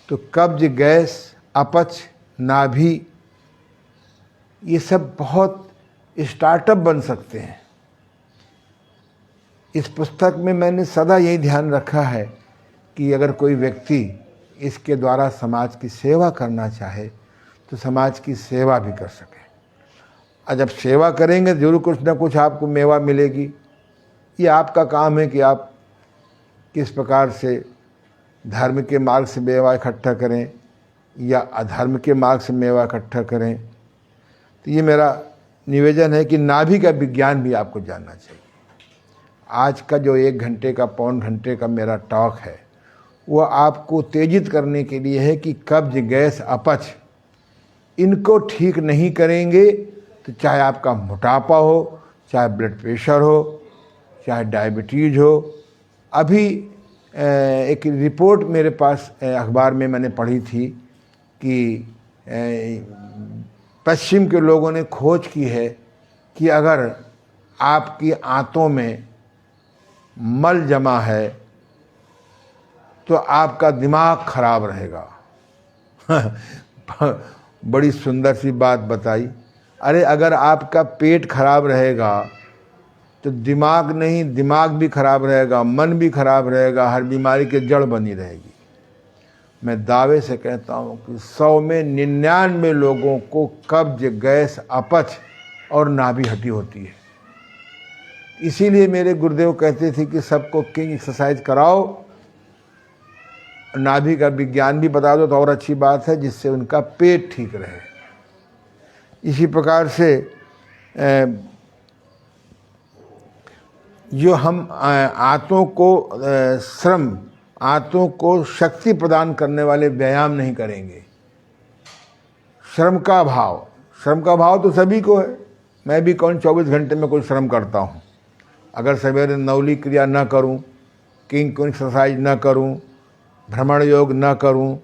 तो कब्ज, गैस, अपच, नाभि, ये सब बहुत स्टार्टअप बन सकते हैं। इस पुस्तक में मैंने सदा यही ध्यान रखा है कि अगर कोई व्यक्ति इसके द्वारा समाज की सेवा करना चाहे तो समाज की सेवा भी कर सके। और जब सेवा करेंगे जरूर कुछ ना कुछ आपको मेवा मिलेगी। ये आपका काम है कि आप किस प्रकार से धर्म के मार्ग से मेवा इकट्ठा करें या अधर्म के मार्ग से मेवा इकट्ठा करें। तो ये मेरा निवेदन है कि नाभि का विज्ञान भी आपको जानना चाहिए। आज का जो 1 घंटे का पौन घंटे का मेरा टॉक है वो आपको उत्तेजित करने के लिए है कि कब्ज, गैस, अपच इनको ठीक नहीं करेंगे तो चाहे आपका मोटापा हो, चाहे ब्लड प्रेशर हो, चाहे डायबिटीज़ हो। अभी एक रिपोर्ट मेरे पास अखबार में मैंने पढ़ी थी कि पश्चिम के लोगों ने खोज की है कि अगर आपकी आंतों में मल जमा है तो आपका दिमाग खराब रहेगा। बड़ी सुंदर सी बात बताई। अरे अगर आपका पेट खराब रहेगा तो दिमाग नहीं, दिमाग भी खराब रहेगा, मन भी खराब रहेगा, हर बीमारी की जड़ बनी रहेगी। मैं दावे से कहता हूँ कि 100 में 99 लोगों को कब्ज, गैस, अपच और नाभि हड्डी होती है। इसीलिए मेरे गुरुदेव कहते थे कि सबको किंग एक्सरसाइज कराओ, नाभि का विज्ञान भी बता दो तो और अच्छी बात है, जिससे उनका पेट ठीक रहे। इसी प्रकार से जो हम आंतों को श्रम, आंतों को शक्ति प्रदान करने वाले व्यायाम नहीं करेंगे। श्रम का भाव तो सभी को है। मैं भी कौन 24 घंटे में कोई श्रम करता हूँ। अगर सवेरे नवली क्रिया न करूँ, किंग एक्सरसाइज न करूँ, भ्रमण योग न करूँ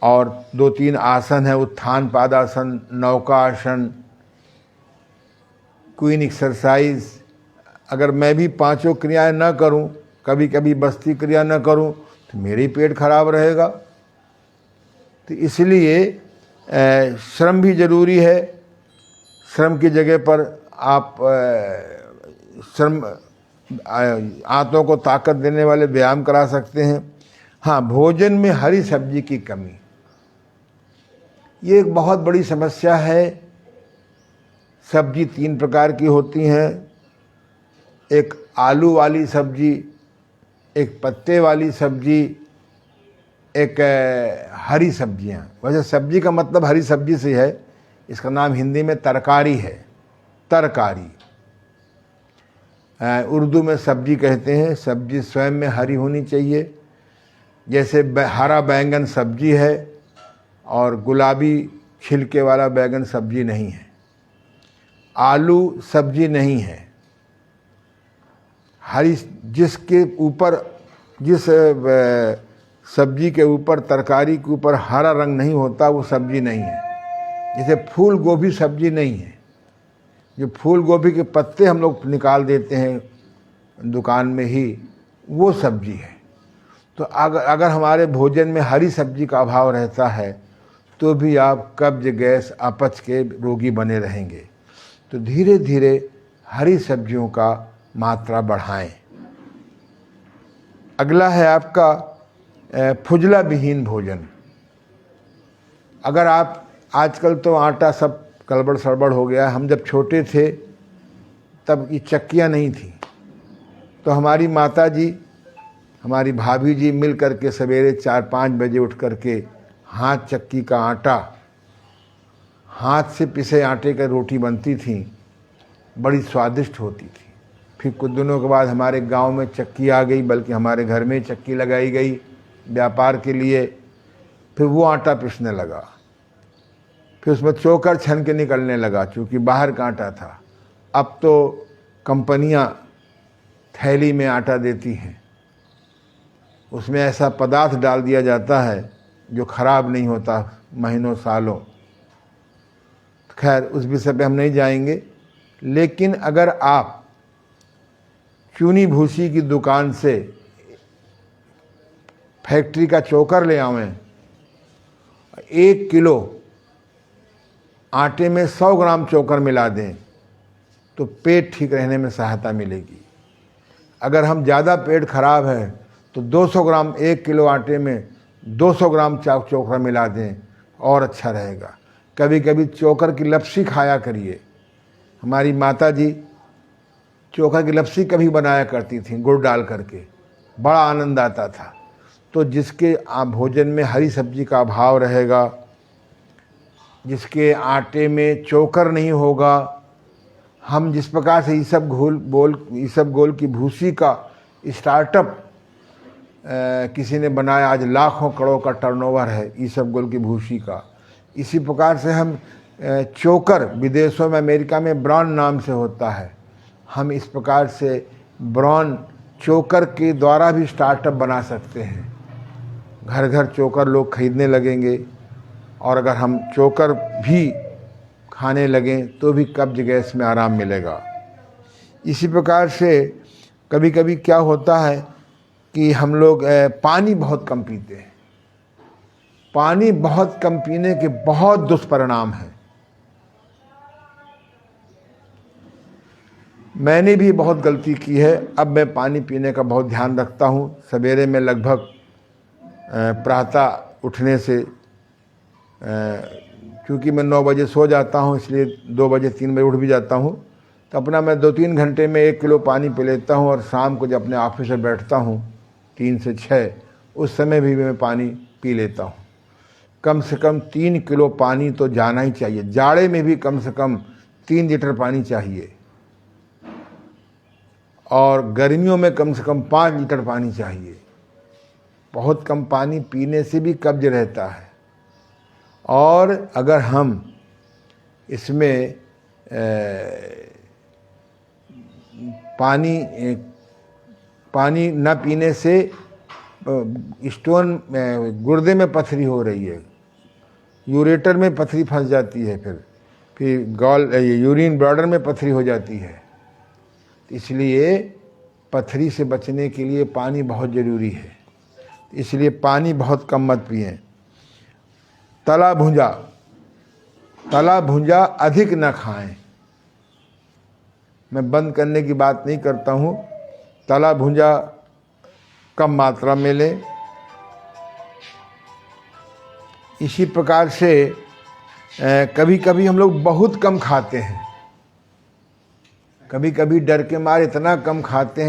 और 2-3 आसन है, उत्थान पादासन, नौकासन, क्वीन एक्सरसाइज, अगर मैं भी 5 क्रियाएं न करूं, कभी कभी बस्ती क्रिया न करूं तो मेरे पेट खराब रहेगा। तो इसलिए श्रम भी ज़रूरी है। श्रम की जगह पर आप आंतों को ताकत देने वाले व्यायाम करा सकते हैं। हाँ, भोजन में हरी सब्जी की कमी ये एक बहुत बड़ी समस्या है। सब्जी 3 प्रकार की होती हैं, एक आलू वाली सब्जी, एक पत्ते वाली सब्जी, एक हरी सब्जियां। वैसे सब्जी का मतलब हरी सब्जी से है, इसका नाम हिंदी में तरकारी है, तरकारी। उर्दू में सब्जी कहते हैं। सब्जी स्वयं में हरी होनी चाहिए। जैसे हरा बैंगन सब्जी है और गुलाबी छिलके वाला बैंगन सब्जी नहीं है। आलू सब्जी नहीं है। हरी जिसके ऊपर, जिस सब्जी के ऊपर, तरकारी के ऊपर हरा रंग नहीं होता वो सब्जी नहीं है। जैसे फूल गोभी सब्जी नहीं है। जो फूल गोभी के पत्ते हम लोग निकाल देते हैं दुकान में ही, वो सब्जी है। तो अगर हमारे भोजन में हरी सब्जी का अभाव रहता है तो भी आप कब्ज, गैस, अपच के रोगी बने रहेंगे। तो धीरे धीरे हरी सब्जियों का मात्रा बढ़ाएं। अगला है आपका फुजला विहीन भोजन। अगर आप, आजकल तो आटा सब गड़बड़ सड़बड़ हो गया। हम जब छोटे थे तब ये चक्कियाँ नहीं थी, तो हमारी माता जी, हमारी भाभी जी मिल करके सवेरे 4-5 बजे उठ करके हाथ चक्की का आटा, हाथ से पिसे आटे का रोटी बनती थी, बड़ी स्वादिष्ट होती थी। फिर कुछ दिनों के बाद हमारे गांव में चक्की आ गई, बल्कि हमारे घर में चक्की लगाई गई व्यापार के लिए। फिर वो आटा पिसने लगा, फिर उसमें चोकर छन के निकलने लगा, चूँकि बाहर का आटा था। अब तो कंपनियां थैली में आटा देती हैं, उसमें ऐसा पदार्थ डाल दिया जाता है जो खराब नहीं होता महीनों सालों। खैर, उस विषय पे हम नहीं जाएंगे। लेकिन अगर आप चूनी भूसी की दुकान से फैक्ट्री का चोकर ले आवें, 1 किलो आटे में 100 ग्राम चोकर मिला दें तो पेट ठीक रहने में सहायता मिलेगी। अगर हम ज़्यादा पेट खराब है तो 200 ग्राम 1 किलो आटे में 200 ग्राम चोकर मिला दें और अच्छा रहेगा। कभी कभी चोकर की लपसी खाया करिए। हमारी माता जी चोकर की लपसी कभी बनाया करती थी गुड़ डाल करके, बड़ा आनंद आता था। तो जिसके भोजन में हरी सब्जी का अभाव रहेगा, जिसके आटे में चोकर नहीं होगा, हम जिस प्रकार से ईसबगोल की भूसी का स्टार्टअप किसी ने बनाया, आज लाखों करोड़ का टर्नओवर है ईसबगोल की भूसी का। इसी प्रकार से हम चोकर विदेशों में, अमेरिका में ब्राउन नाम से होता है, हम इस प्रकार से ब्राउन चोकर के द्वारा भी स्टार्टअप बना सकते हैं। घर घर चोकर लोग खरीदने लगेंगे और अगर हम चोकर भी खाने लगें तो भी कब्ज गैस में आराम मिलेगा। इसी प्रकार से कभी कभी क्या होता है कि हम लोग पानी बहुत कम पीते हैं। पानी बहुत कम पीने के बहुत दुष्परिणाम हैं। मैंने भी बहुत गलती की है। अब मैं पानी पीने का बहुत ध्यान रखता हूँ। सवेरे में लगभग प्रातः उठने से, क्योंकि मैं 9 बजे सो जाता हूँ, इसलिए 2 बजे 3 बजे उठ भी जाता हूँ, तो अपना मैं 2-3 घंटे में 1 किलो पानी पी लेता हूँ। और शाम को जब अपने ऑफिस में बैठता हूँ 3 से 6, उस समय भी मैं पानी पी लेता हूँ। कम से कम 3 किलो पानी तो जाना ही चाहिए। जाड़े में भी कम से कम 3 लीटर पानी चाहिए और गर्मियों में कम से कम 5 लीटर पानी चाहिए। बहुत कम पानी पीने से भी कब्ज रहता है। और अगर हम इसमें पानी न पीने से स्टोन, गुर्दे में पथरी हो रही है, यूरेटर में पथरी फंस जाती है, फिर यूरिन ब्लैडर में पथरी हो जाती है। इसलिए पथरी से बचने के लिए पानी बहुत ज़रूरी है। इसलिए पानी बहुत कम मत पिएं। तला भुंजा अधिक न खाएं। मैं बंद करने की बात नहीं करता हूँ। तला भुंजा कम मात्रा में लें। इसी प्रकार से कभी कभी हम लोग बहुत कम खाते हैं। कभी कभी डर के मारे इतना कम खाते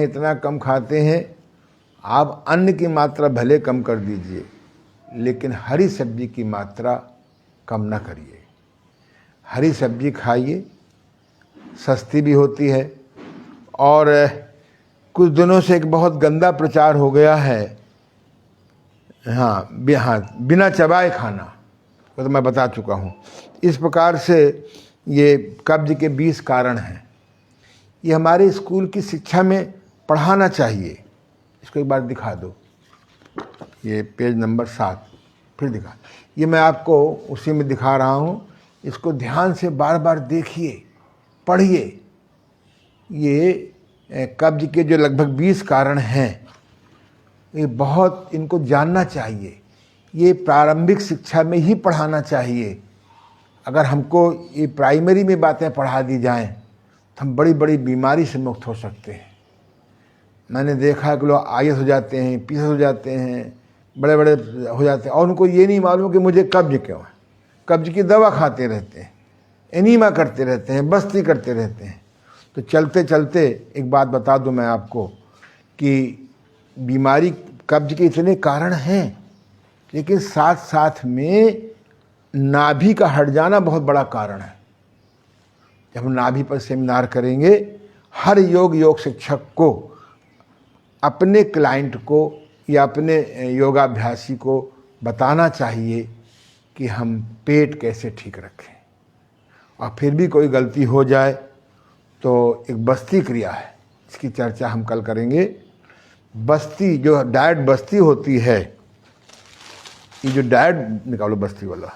हैं। आप अन्न की मात्रा भले कम कर दीजिए, लेकिन हरी सब्जी की मात्रा कम ना करिए। हरी सब्जी खाइए, सस्ती भी होती है। और कुछ दिनों से एक बहुत गंदा प्रचार हो गया है, बिना चबाए खाना, वो तो मैं बता चुका हूँ। इस प्रकार से ये कब्ज के 20 कारण हैं। ये हमारे स्कूल की शिक्षा में पढ़ाना चाहिए। इसको एक बार दिखा दो, ये पेज नंबर 7 फिर दिखा। ये मैं आपको उसी में दिखा रहा हूँ। इसको ध्यान से बार बार देखिए, पढ़िए। ये कब्ज के जो लगभग 20 कारण हैं, ये बहुत इनको जानना चाहिए। ये प्रारंभिक शिक्षा में ही पढ़ाना चाहिए। अगर हमको ये प्राइमरी में बातें पढ़ा दी जाएं तो हम बड़ी बड़ी बीमारी से मुक्त हो सकते हैं। मैंने देखा है कि लोग आईएएस हो जाते हैं, पीएस हो जाते हैं, बड़े बड़े हो जाते हैं और उनको ये नहीं मालूम कि मुझे कब्ज क्यों है। कब्ज की दवा खाते रहते हैं, एनीमा करते रहते हैं, बस्ती करते रहते हैं। तो चलते चलते एक बात बता दूं मैं आपको कि बीमारी कब्ज के इतने कारण हैं, लेकिन साथ साथ में नाभि का हट जाना बहुत बड़ा कारण है। जब हम नाभि पर सेमिनार करेंगे, हर योग शिक्षक को अपने क्लाइंट को या अपने योगाभ्यासी को बताना चाहिए कि हम पेट कैसे ठीक रखें। और फिर भी कोई गलती हो जाए तो एक बस्ती क्रिया है, इसकी चर्चा हम कल करेंगे। बस्ती, जो डाइट बस्ती होती है, ये जो डाइट निकालो बस्ती वाला,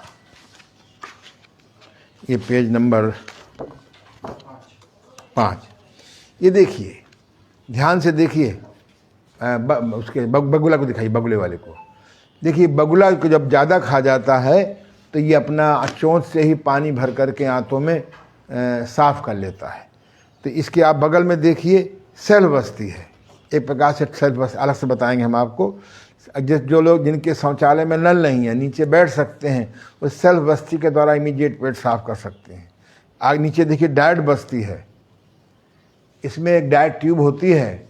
ये पेज नंबर 5, ये देखिए, ध्यान से देखिए। उसके बगुला को दिखाइए, बगुले वाले को देखिए। बगुला को जब ज़्यादा खा जाता है तो ये अपना चोंच से ही पानी भर करके आंतों में साफ कर लेता है। तो इसके आप बगल में देखिए सेल बस्ती है, एक प्रकार से सेल बस्ती, अलग से बताएंगे हम आपको। जो लोग जिनके शौचालय में नल नहीं है, नीचे बैठ सकते हैं, उस सेल बस्ती के द्वारा इमीडिएट पेट साफ कर सकते हैं। आगे नीचे देखिए डाइट बस्ती है, इसमें एक डाइट ट्यूब होती है,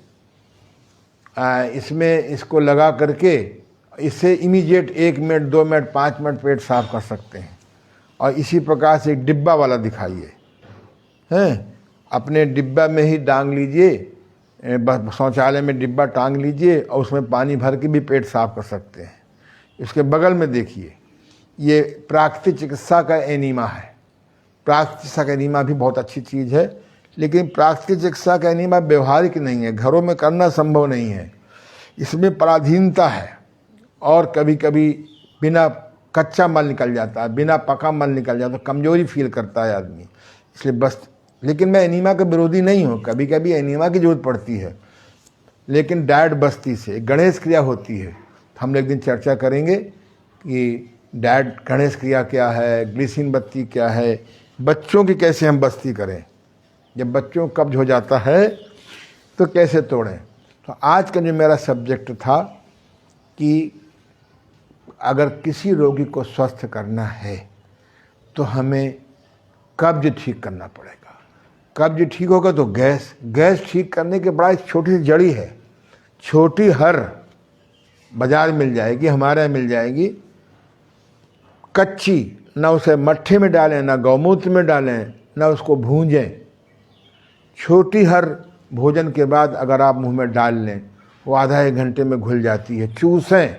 इसमें इसको लगा करके इससे इमीडिएट 1 मिनट 2 मिनट 5 मिनट पेट साफ कर सकते हैं। और इसी प्रकार से एक डिब्बा वाला दिखाइए, हैं, अपने डिब्बा में ही टांग लीजिए, शौचालय में डिब्बा टांग लीजिए और उसमें पानी भर के भी पेट साफ कर सकते हैं। इसके बगल में देखिए ये प्राकृतिक चिकित्सा का एनीमा है। प्राकृतिक चिकित्सा का एनीमा भी बहुत अच्छी चीज़ है, लेकिन प्राकृतिक चिकित्सा का एनीमा व्यवहारिक नहीं है, घरों में करना संभव नहीं है। इसमें पराधीनता है और कभी कभी बिना कच्चा मल निकल जाता है, बिना पका मल निकल जाता है, कमजोरी फील करता है आदमी। इसलिए बस, लेकिन मैं एनीमा का विरोधी नहीं हूँ, कभी कभी एनीमा की जरूरत पड़ती है, लेकिन डाइट बस्ती से गणेश क्रिया होती है। हम एक दिन चर्चा करेंगे कि डाइट गणेश क्रिया क्या है, ग्लिसिन बत्ती क्या है, बच्चों की कैसे हम बस्ती करें, जब बच्चों को कब्ज हो जाता है तो कैसे तोड़ें। तो आज का जो मेरा सब्जेक्ट था कि अगर किसी रोगी को स्वस्थ करना है तो हमें कब्ज ठीक करना पड़ेगा। कब्ज ठीक होगा तो गैस ठीक करने के बड़ा एक छोटी सी जड़ी है, छोटी हर बाजार मिल जाएगी, हमारे यहाँ मिल जाएगी, कच्ची, ना उसे मट्ठे में डालें, ना गौमूत्र में डालें, ना उसको भूंजें। छोटी हर भोजन के बाद अगर आप मुंह में डाल लें, वो आधा 1 घंटे में घुल जाती है। चूसें,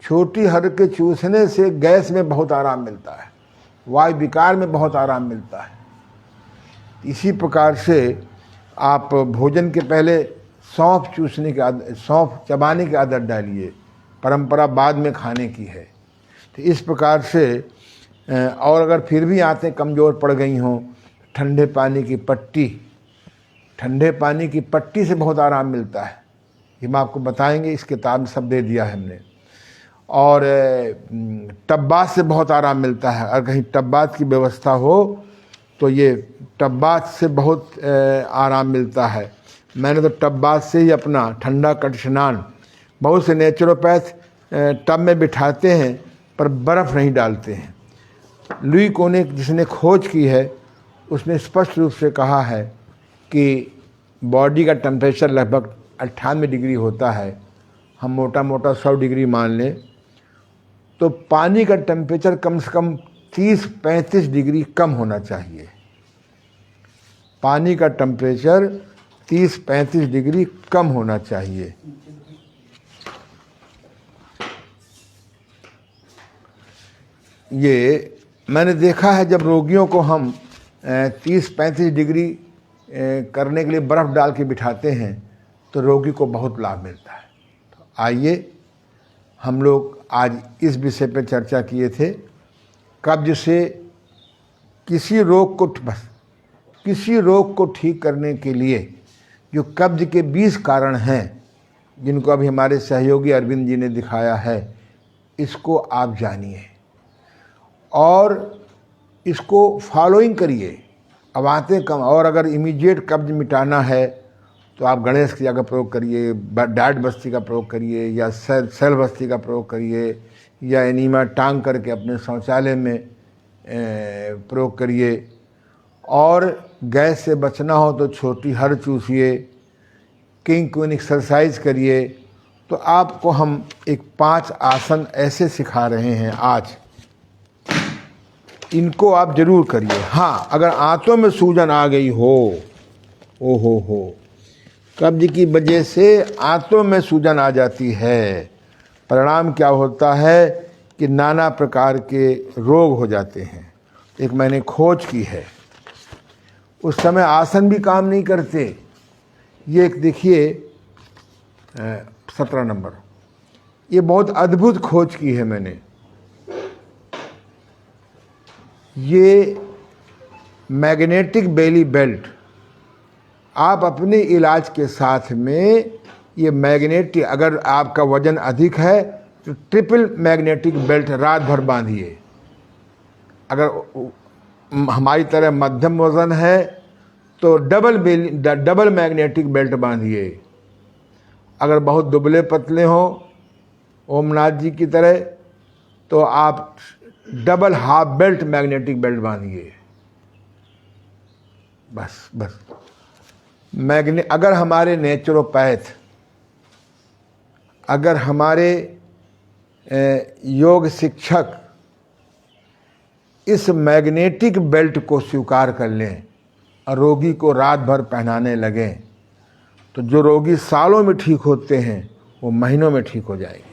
छोटी हर के चूसने से गैस में बहुत आराम मिलता है, वायु विकार में बहुत आराम मिलता है। इसी प्रकार से आप भोजन के पहले सौंफ चूसने की आदत, सौंफ चबाने की आदत डालिए, परंपरा बाद में खाने की है। तो इस प्रकार से और अगर फिर भी आंतें कमज़ोर पड़ गई हों, ठंडे पानी की पट्टी, ठंडे पानी की पट्टी से बहुत आराम मिलता है, ये हम आपको बताएंगे, इस किताब में सब दे दिया है हमने। और टब्बात से बहुत आराम मिलता है, अगर कहीं टब्बात की व्यवस्था हो तो ये टब्बात से बहुत आराम मिलता है। मैंने तो टब्बात से ही अपना ठंडा कट स्नान, बहुत से नेचुरोपैथ टब में बिठाते हैं पर बर्फ़ नहीं डालते हैं। लुई कोने जिसने खोज की है उसने स्पष्ट रूप से कहा है कि बॉडी का टेम्परेचर लगभग 98 डिग्री होता है, हम मोटा मोटा 100 डिग्री मान लें, तो पानी का टेम्परेचर कम से कम 30-35 डिग्री कम होना चाहिए। पानी का टेम्परेचर 30-35 डिग्री कम होना चाहिए। ये मैंने देखा है, जब रोगियों को हम 30-35 डिग्री करने के लिए बर्फ़ डाल के बिठाते हैं तो रोगी को बहुत लाभ मिलता है। तो आइए हम लोग आज इस विषय पर चर्चा किए थे, कब्ज से किसी रोग को ठीक करने के लिए जो कब्ज के 20 कारण हैं, जिनको अभी हमारे सहयोगी अरविंद जी ने दिखाया है, इसको आप जानिए और इसको फॉलोइंग करिए। अब आते कम, और अगर इमीडिएट कब्ज मिटाना है तो आप गणेश क्रिया का प्रयोग करिए, डाइट बस्ती का प्रयोग करिए, या सेल बस्ती का प्रयोग करिए, या एनीमा टांग करके अपने शौचालय में प्रयोग करिए। और गैस से बचना हो तो छोटी हर चूसिए, किंग क्वीन एक्सरसाइज करिए। तो आपको हम एक 5 आसन ऐसे सिखा रहे हैं आज, इनको आप जरूर करिए। हाँ, अगर आंतों में सूजन आ गई हो, हो कब्ज की वजह से आंतों में सूजन आ जाती है, परिणाम क्या होता है कि नाना प्रकार के रोग हो जाते हैं। एक मैंने खोज की है, उस समय आसन भी काम नहीं करते। ये एक देखिए 17 नंबर, ये बहुत अद्भुत खोज की है मैंने। ये मैग्नेटिक बेली बेल्ट, आप अपने इलाज के साथ में ये मैग्नेटिक, अगर आपका वजन अधिक है तो ट्रिपल मैग्नेटिक बेल्ट रात भर बांधिए, अगर हमारी तरह मध्यम वजन है तो डबल मैग्नेटिक बेल्ट बांधिए। अगर बहुत दुबले पतले हों ओमनाथ जी की तरह तो आप double half belt magnetic belt बांधिए। बस अगर हमारे नेचुरोपैथ, अगर हमारे योग शिक्षक इस मैग्नेटिक बेल्ट को स्वीकार कर लें और रोगी को रात भर पहनाने लगें तो जो रोगी सालों में ठीक होते हैं वो महीनों में ठीक हो जाएंगे।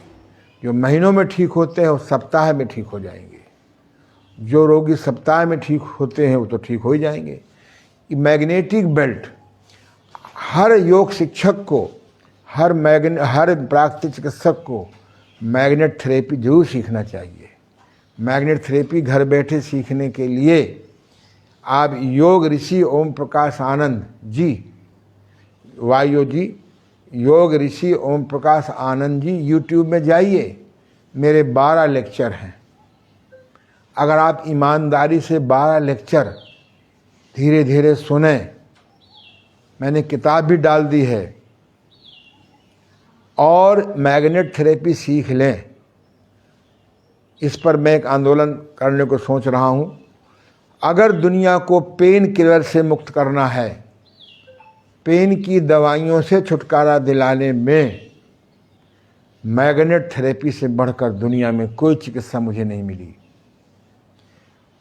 जो महीनों में ठीक होते हैं वो सप्ताह में ठीक हो जाएंगे। जो रोगी सप्ताह में ठीक होते हैं वो तो ठीक हो ही जाएंगे। मैग्नेटिक बेल्ट हर योग शिक्षक को, हर प्राकृतिक चिकित्सक को मैग्नेट थेरेपी जरूर सीखना चाहिए। मैग्नेट थेरेपी घर बैठे सीखने के लिए आप योग ऋषि ओम प्रकाश आनंद जी, वायो जी, योग ऋषि ओम प्रकाश आनंद जी यूट्यूब में जाइए। मेरे 12 लेक्चर हैं। अगर आप ईमानदारी से 12 लेक्चर धीरे धीरे सुने, मैंने किताब भी डाल दी है, और मैग्नेट थेरेपी सीख लें। इस पर मैं एक आंदोलन करने को सोच रहा हूँ। अगर दुनिया को पेन किलर से मुक्त करना है, पेन की दवाइयों से छुटकारा दिलाने में मैग्नेट थेरेपी से बढ़कर दुनिया में कोई चिकित्सा मुझे नहीं मिली।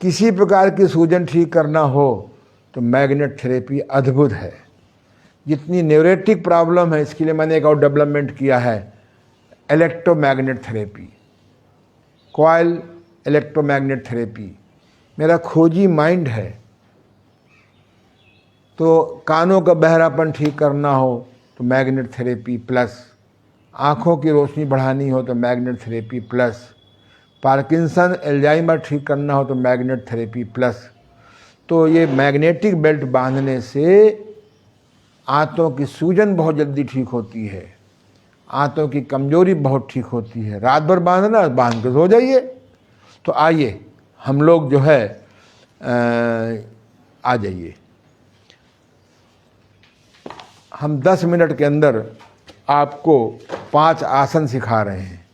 किसी प्रकार की सूजन ठीक करना हो तो मैग्नेट थेरेपी अद्भुत है। जितनी न्यूरेटिक प्रॉब्लम है, इसके लिए मैंने एक और डेवलपमेंट किया है, electromagnet therapy, coil electromagnet therapy. मेरा खोजी माइंड है, तो कानों का बहरापन ठीक करना हो तो मैग्नेट थेरेपी प्लस, आँखों की रोशनी बढ़ानी हो तो magnet therapy plus, Parkinson Alzheimer ठीक करना हो तो मैग्नेट थेरेपी प्लस। तो ये मैग्नेटिक बेल्ट बांधने से आंतों की सूजन बहुत जल्दी ठीक होती है, आंतों की कमजोरी बहुत ठीक होती है। रात भर बांधना, बांध के सो जाइए। तो आइए हम लोग जो है आ जाइए। हम 10 मिनट के अंदर आपको 5 आसन सिखा रहे हैं।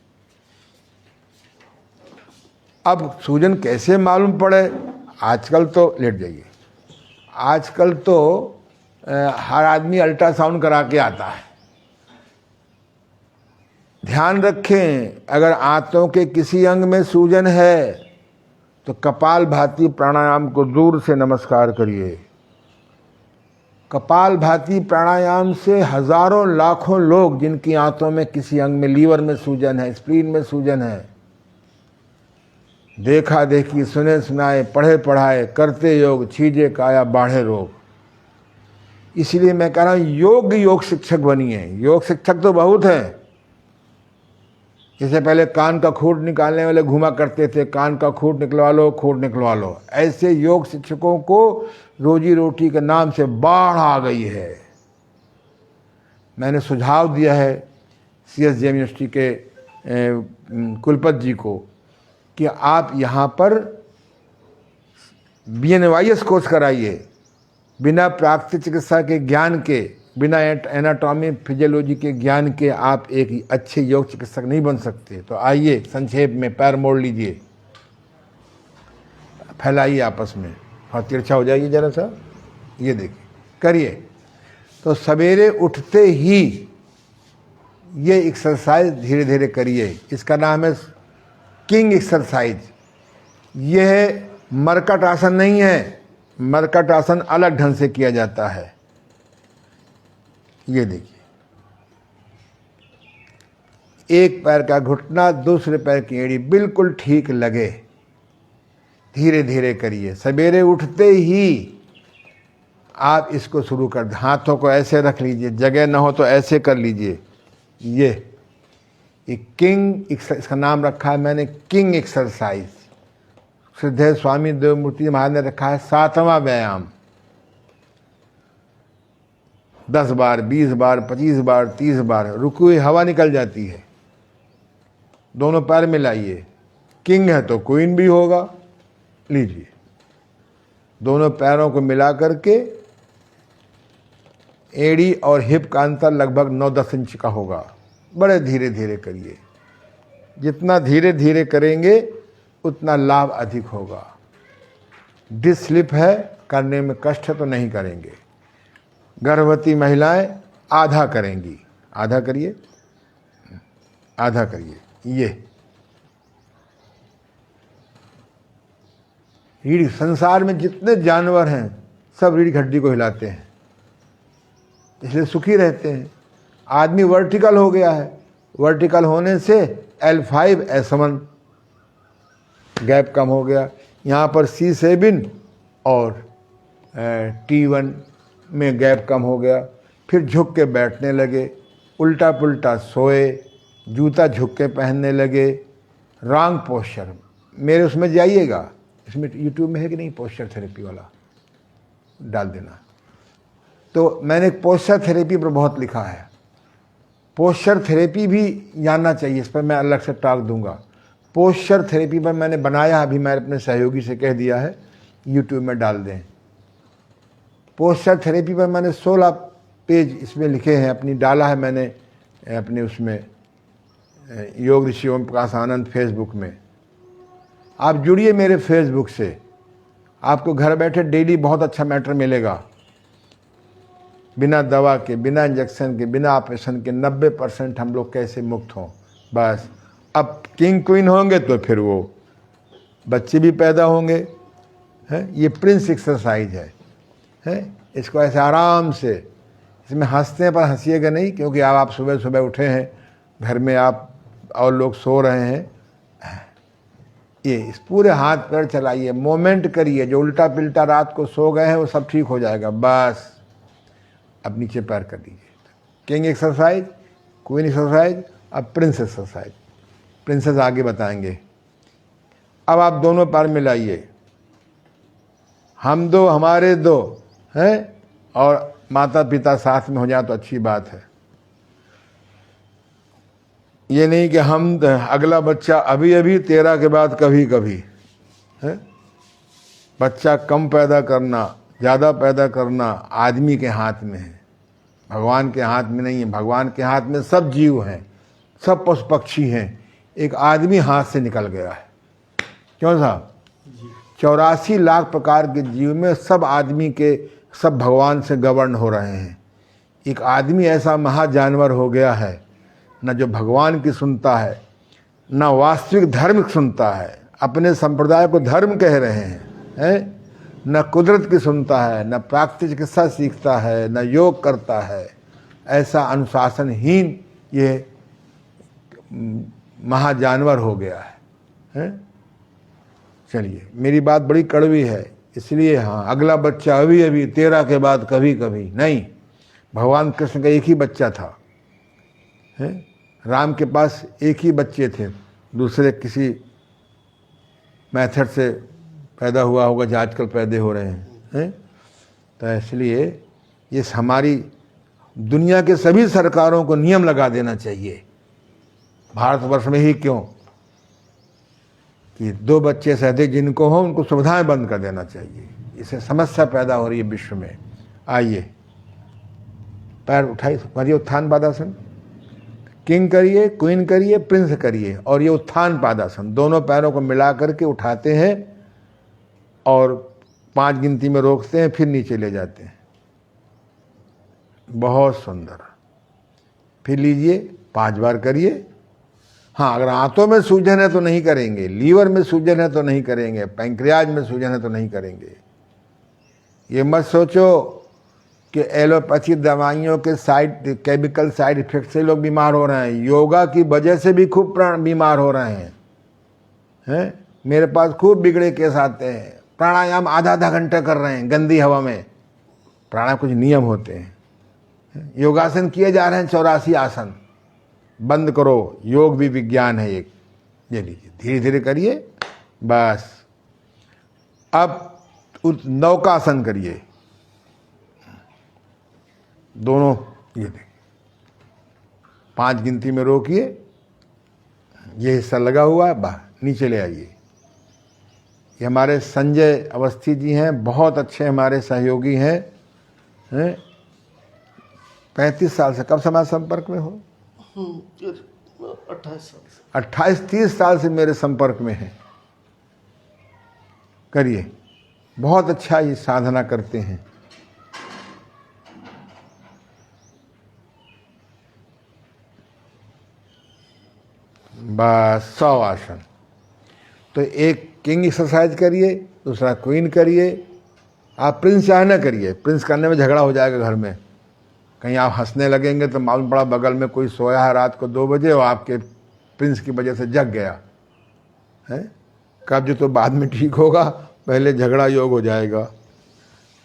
अब सूजन कैसे मालूम पड़े? आजकल तो लेट जाइए, आजकल तो हर आदमी अल्ट्रासाउंड करा के आता है। ध्यान रखें, अगर आंतों के किसी अंग में सूजन है तो कपालभाति प्राणायाम को दूर से नमस्कार करिए। कपालभाति प्राणायाम से हजारों लाखों लोग जिनकी आंतों में किसी अंग में, लीवर में सूजन है, स्प्लीन में सूजन है, देखा देखी, सुने सुनाए, पढ़े पढ़ाए, करते योग, छीजे काया बाढ़े रोग। इसलिए मैं कह रहा हूं योग शिक्षक बनिए। योग शिक्षक तो बहुत हैं। जैसे पहले कान का खूंट निकालने वाले घुमा करते थे, कान का खूंट निकलवा लो, खूंट निकलवा लो। ऐसे योग शिक्षकों को रोजी रोटी के नाम से बाढ़ आ गई है। मैंने सुझाव दिया है CSJM यूनिवर्सिटी के कुलपति जी को कि आप यहाँ पर BNYS कोर्स कराइए। बिना प्राकृतिक चिकित्सा के ज्ञान के, बिना एनाटॉमी फिजियोलॉजी के ज्ञान के आप एक अच्छे योग चिकित्सक नहीं बन सकते। तो आइए संक्षेप में पैर मोड़ लीजिए, फैलाइए आपस में, और तिरछा हो जाइए जरा सा, ये देखिए, करिए। तो सवेरे उठते ही ये एक्सरसाइज धीरे धीरे करिए। इसका नाम है किंग एक्सरसाइज। यह मरकट आसन नहीं है, मरकट आसन अलग ढंग से किया जाता है। ये देखिए, एक पैर का घुटना, दूसरे पैर की एड़ी बिल्कुल ठीक लगे। धीरे धीरे करिए। सवेरे उठते ही आप इसको शुरू कर दें। हाथों को ऐसे रख लीजिए, जगह ना हो तो ऐसे कर लीजिए। ये किंग, इसका नाम रखा है मैंने किंग एक्सरसाइज। सिद्धे स्वामी देवमूर्ति महाराज ने रखा है 7वां व्यायाम। 10 बार, 20 बार, 25 बार, 30 बार रुकी हुई हवा निकल जाती है। दोनों पैर मिलाइए। किंग है तो क्वीन भी होगा। लीजिए, दोनों पैरों को मिला करके एड़ी और हिप का अंतर लगभग 9-10 इंच का होगा। बड़े धीरे धीरे करिए, जितना धीरे धीरे करेंगे उतना लाभ अधिक होगा। डिस्लिप है, करने में कष्ट है तो नहीं करेंगे। गर्भवती महिलाएं आधा करेंगी, आधा करिए, आधा करिए। ये रीढ़, संसार में जितने जानवर हैं सब रीढ़ हड्डी को हिलाते हैं, इसलिए सुखी रहते हैं। आदमी वर्टिकल हो गया है, वर्टिकल होने से L5 S1 गैप कम हो गया। यहाँ पर C7 और T1 में गैप कम हो गया। फिर झुक के बैठने लगे, उल्टा पुल्टा सोए, जूता झुक के पहनने लगे, रॉन्ग पोस्चर। मेरे उसमें जाइएगा, इसमें यूट्यूब में है कि नहीं पोस्चर थेरेपी वाला, डाल देना। तो मैंने पोस्चर थेरेपी पर बहुत लिखा है। पोस्चर थेरेपी भी जानना चाहिए, इस पर मैं अलग से टॉक दूंगा। पोस्चर थेरेपी पर मैंने बनाया, अभी मैंने अपने सहयोगी से कह दिया है यूट्यूब में डाल दें। पोस्चर थेरेपी पर मैंने 16 पेज इसमें लिखे हैं, अपनी डाला है मैंने अपने उसमें योग ऋषि ओम प्रकाश आनंद फेसबुक में। आप जुड़िए मेरे फेसबुक से, आपको घर बैठे डेली बहुत अच्छा मैटर मिलेगा। बिना दवा के, बिना इंजेक्शन के, बिना ऑपरेशन के 90% हम लोग कैसे मुक्त हों। बस अब किंग क्वीन होंगे तो फिर वो बच्चे भी पैदा होंगे, है। ये प्रिंस एक्सरसाइज है। इसको ऐसे आराम से, इसमें हंसते हैं पर हंसिएगा नहीं, क्योंकि आप सुबह सुबह उठे हैं, घर में आप और लोग सो रहे हैं। ये इस पूरे हाथ पैर चलाइए, मोमेंट करिए। जो उल्टा पिल्टा रात को सो गए हैं वो सब ठीक हो जाएगा। बस अब नीचे पैर कर दीजिए। किंग एक्सरसाइज, क्वीन एक्सरसाइज, अब प्रिंस एक्सरसाइज। प्रिंसेस आगे बताएंगे। अब आप दोनों पैर मिलाइए, हम दो हमारे दो हैं, और माता पिता साथ में हो जाए तो अच्छी बात है। ये नहीं कि हम अगला बच्चा अभी अभी, तेरा के बाद कभी कभी है। बच्चा कम पैदा करना, ज़्यादा पैदा करना आदमी के हाथ में है, भगवान के हाथ में नहीं है। भगवान के हाथ में सब जीव हैं, सब पशु पक्षी हैं। एक आदमी हाथ से निकल गया है। क्यों साहब? 84 लाख प्रकार के जीव में सब आदमी के, सब भगवान से गवर्न हो रहे हैं। एक आदमी ऐसा महाजानवर हो गया है, न जो भगवान की सुनता है, न वास्तविक धर्म सुनता है, अपने संप्रदाय को धर्म कह रहे हैं, न कुदरत की सुनता है, न प्राकृतिक चिकित्सा सीखता है, न योग करता है। ऐसा अनुशासनहीन ये महाजानवर हो गया है। चलिए, मेरी बात बड़ी कड़वी है, इसलिए हाँ, अगला बच्चा अभी अभी, तेरा के बाद कभी कभी नहीं। भगवान कृष्ण का एक ही बच्चा था, है। राम के पास एक ही बच्चे थे, दूसरे किसी मेथड से पैदा हुआ होगा जो आजकल पैदा हो रहे हैं। तो इसलिए ये हमारी दुनिया के सभी सरकारों को नियम लगा देना चाहिए, भारतवर्ष में ही क्यों, कि 2 बच्चे से अधिक जिनको हो उनको सुविधाएं बंद कर देना चाहिए। इससे समस्या पैदा हो रही है विश्व में। आइए, पैर उठाइए, करिए उत्थान पादासन। किंग करिए, क्वीन करिए, प्रिंस करिए, और ये उत्थान पादासन। दोनों पैरों को मिला करके उठाते हैं और 5 गिनती में रोकते हैं, फिर नीचे ले जाते हैं। बहुत सुंदर। फिर लीजिए, 5 बार करिए। हाँ, अगर आंतों में सूजन है तो नहीं करेंगे, लीवर में सूजन है तो नहीं करेंगे, पैंक्रियाज में सूजन है तो नहीं करेंगे। ये मत सोचो कि एलोपैथी दवाइयों के केमिकल साइड इफेक्ट से लोग बीमार हो रहे हैं। योगा की वजह से भी खूब बीमार हो रहे हैं। मेरे पास खूब बिगड़े केस आते हैं, प्राणायाम आधा घंटा कर रहे हैं गंदी हवा में। प्राणायाम कुछ नियम होते हैं। योगासन किए जा रहे हैं, 84 आसन। बंद करो, योग भी विज्ञान है एक। ये लीजिए, धीरे धीरे करिए। बस अब नौकासन करिए, दोनों। ये देखिए, 5 गिनती में रोकिए, ये हिस्सा लगा हुआ है, बाहर नीचे ले आइए। ये हमारे संजय अवस्थी जी हैं, बहुत अच्छे हमारे सहयोगी हैं। 35 साल से, कब समाज संपर्क में हो? 28 साल से। 28-30 साल से मेरे संपर्क में हैं। करिए, बहुत अच्छा ये साधना करते हैं। बस 100 आसन। तो एक किंग एक्सरसाइज करिए, दूसरा क्वीन करिए। आप प्रिंस चाहे ना करिए, प्रिंस करने में झगड़ा हो जाएगा घर में। कहीं आप हंसने लगेंगे तो मालूम पड़ा बगल में कोई सोया है रात को 2 बजे और आपके प्रिंस की वजह से जग गया है। कब्ज तो बाद में ठीक होगा, पहले झगड़ा योग हो जाएगा।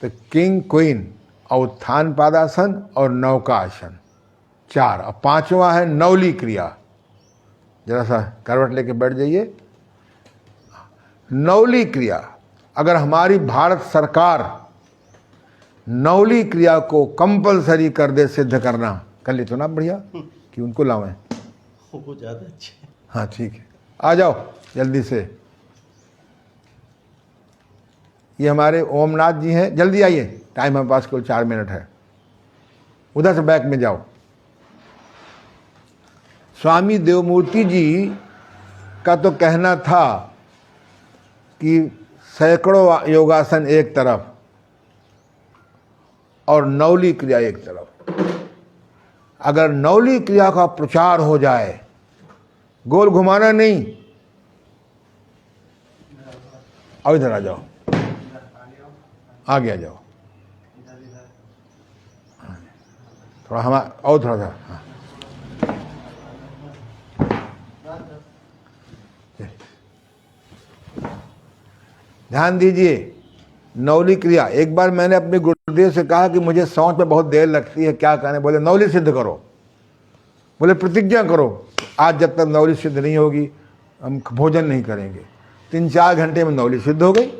तो किंग क्वीन और उत्थान पादासन और नौका आसन 4, और 5वां है नवली क्रिया। जरा सा करवट लेके बैठ जाइए। नवली क्रिया, अगर हमारी भारत सरकार नवली क्रिया को कंपलसरी कर दे, सिद्ध करना, कर ले तो ना बढ़िया कि उनको लावें। वो ज़्यादा अच्छे। हाँ ठीक है, आ जाओ जल्दी से। ये हमारे ओमनाथ जी हैं, जल्दी आइए, टाइम हमारे पास कुल 4 मिनट है। उधर से बैक में जाओ। स्वामी देवमूर्ति जी का तो कहना था कि सैकड़ों योगासन एक तरफ और नवली क्रिया एक तरफ। अगर नवली क्रिया का प्रचार हो जाए, गोल घुमाना नहीं, और इधर आ जाओ, आगे आ जाओ, थोड़ा हमारा और थोड़ा सा। हाँ। ध्यान दीजिए, नवली क्रिया। एक बार मैंने अपने गुरुदेव से कहा कि मुझे सांस में बहुत देर लगती है, क्या कहने? बोले नवली सिद्ध करो। बोले प्रतिज्ञा करो, आज जब तक नवली सिद्ध नहीं होगी हम भोजन नहीं करेंगे। 3-4 घंटे में नवली सिद्ध हो गई।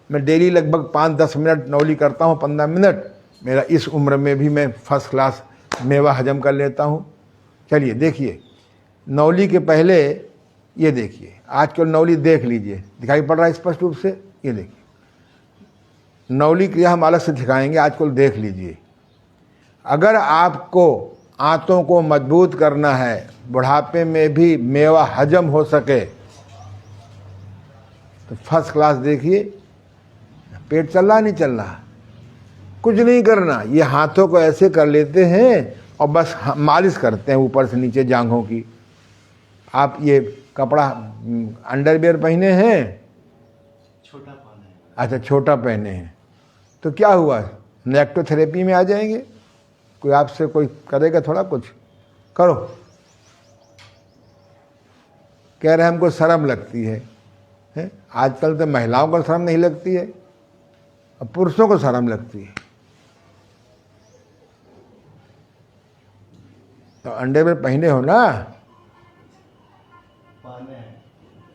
मैं डेली लगभग 5-10 मिनट नवली करता हूँ, 15 मिनट। मेरा इस उम्र में भी मैं फर्स्ट क्लास मेवा हजम कर लेता हूँ। चलिए देखिए, नवली के पहले ये देखिए, आजकल नवली देख लीजिए, दिखाई पड़ रहा है स्पष्ट रूप से? ये देखिए, नवली क्रिया हम अलग से सिखाएंगे, आजकल देख लीजिए। अगर आपको आंतों को मजबूत करना है, बुढ़ापे में भी मेवा हजम हो सके, तो फर्स्ट क्लास देखिए। पेट चल रहा नहीं चल रहा, कुछ नहीं करना, ये हाथों को ऐसे कर लेते हैं और बस मालिश करते हैं ऊपर से नीचे जांघों की। आप ये कपड़ा अंडरवियर पहने हैं? छोटा पहने हैं। अच्छा, छोटा पहने हैं तो क्या हुआ, नेक्टोथेरेपी में आ जाएंगे। कोई आपसे कोई करेगा थोड़ा कुछ? करो। कह रहे हमको शर्म लगती है, हैं? आजकल तो महिलाओं को शर्म नहीं लगती है, अब पुरुषों को शर्म लगती है। तो अंडरवियर पहने हो ना, पहने हैं।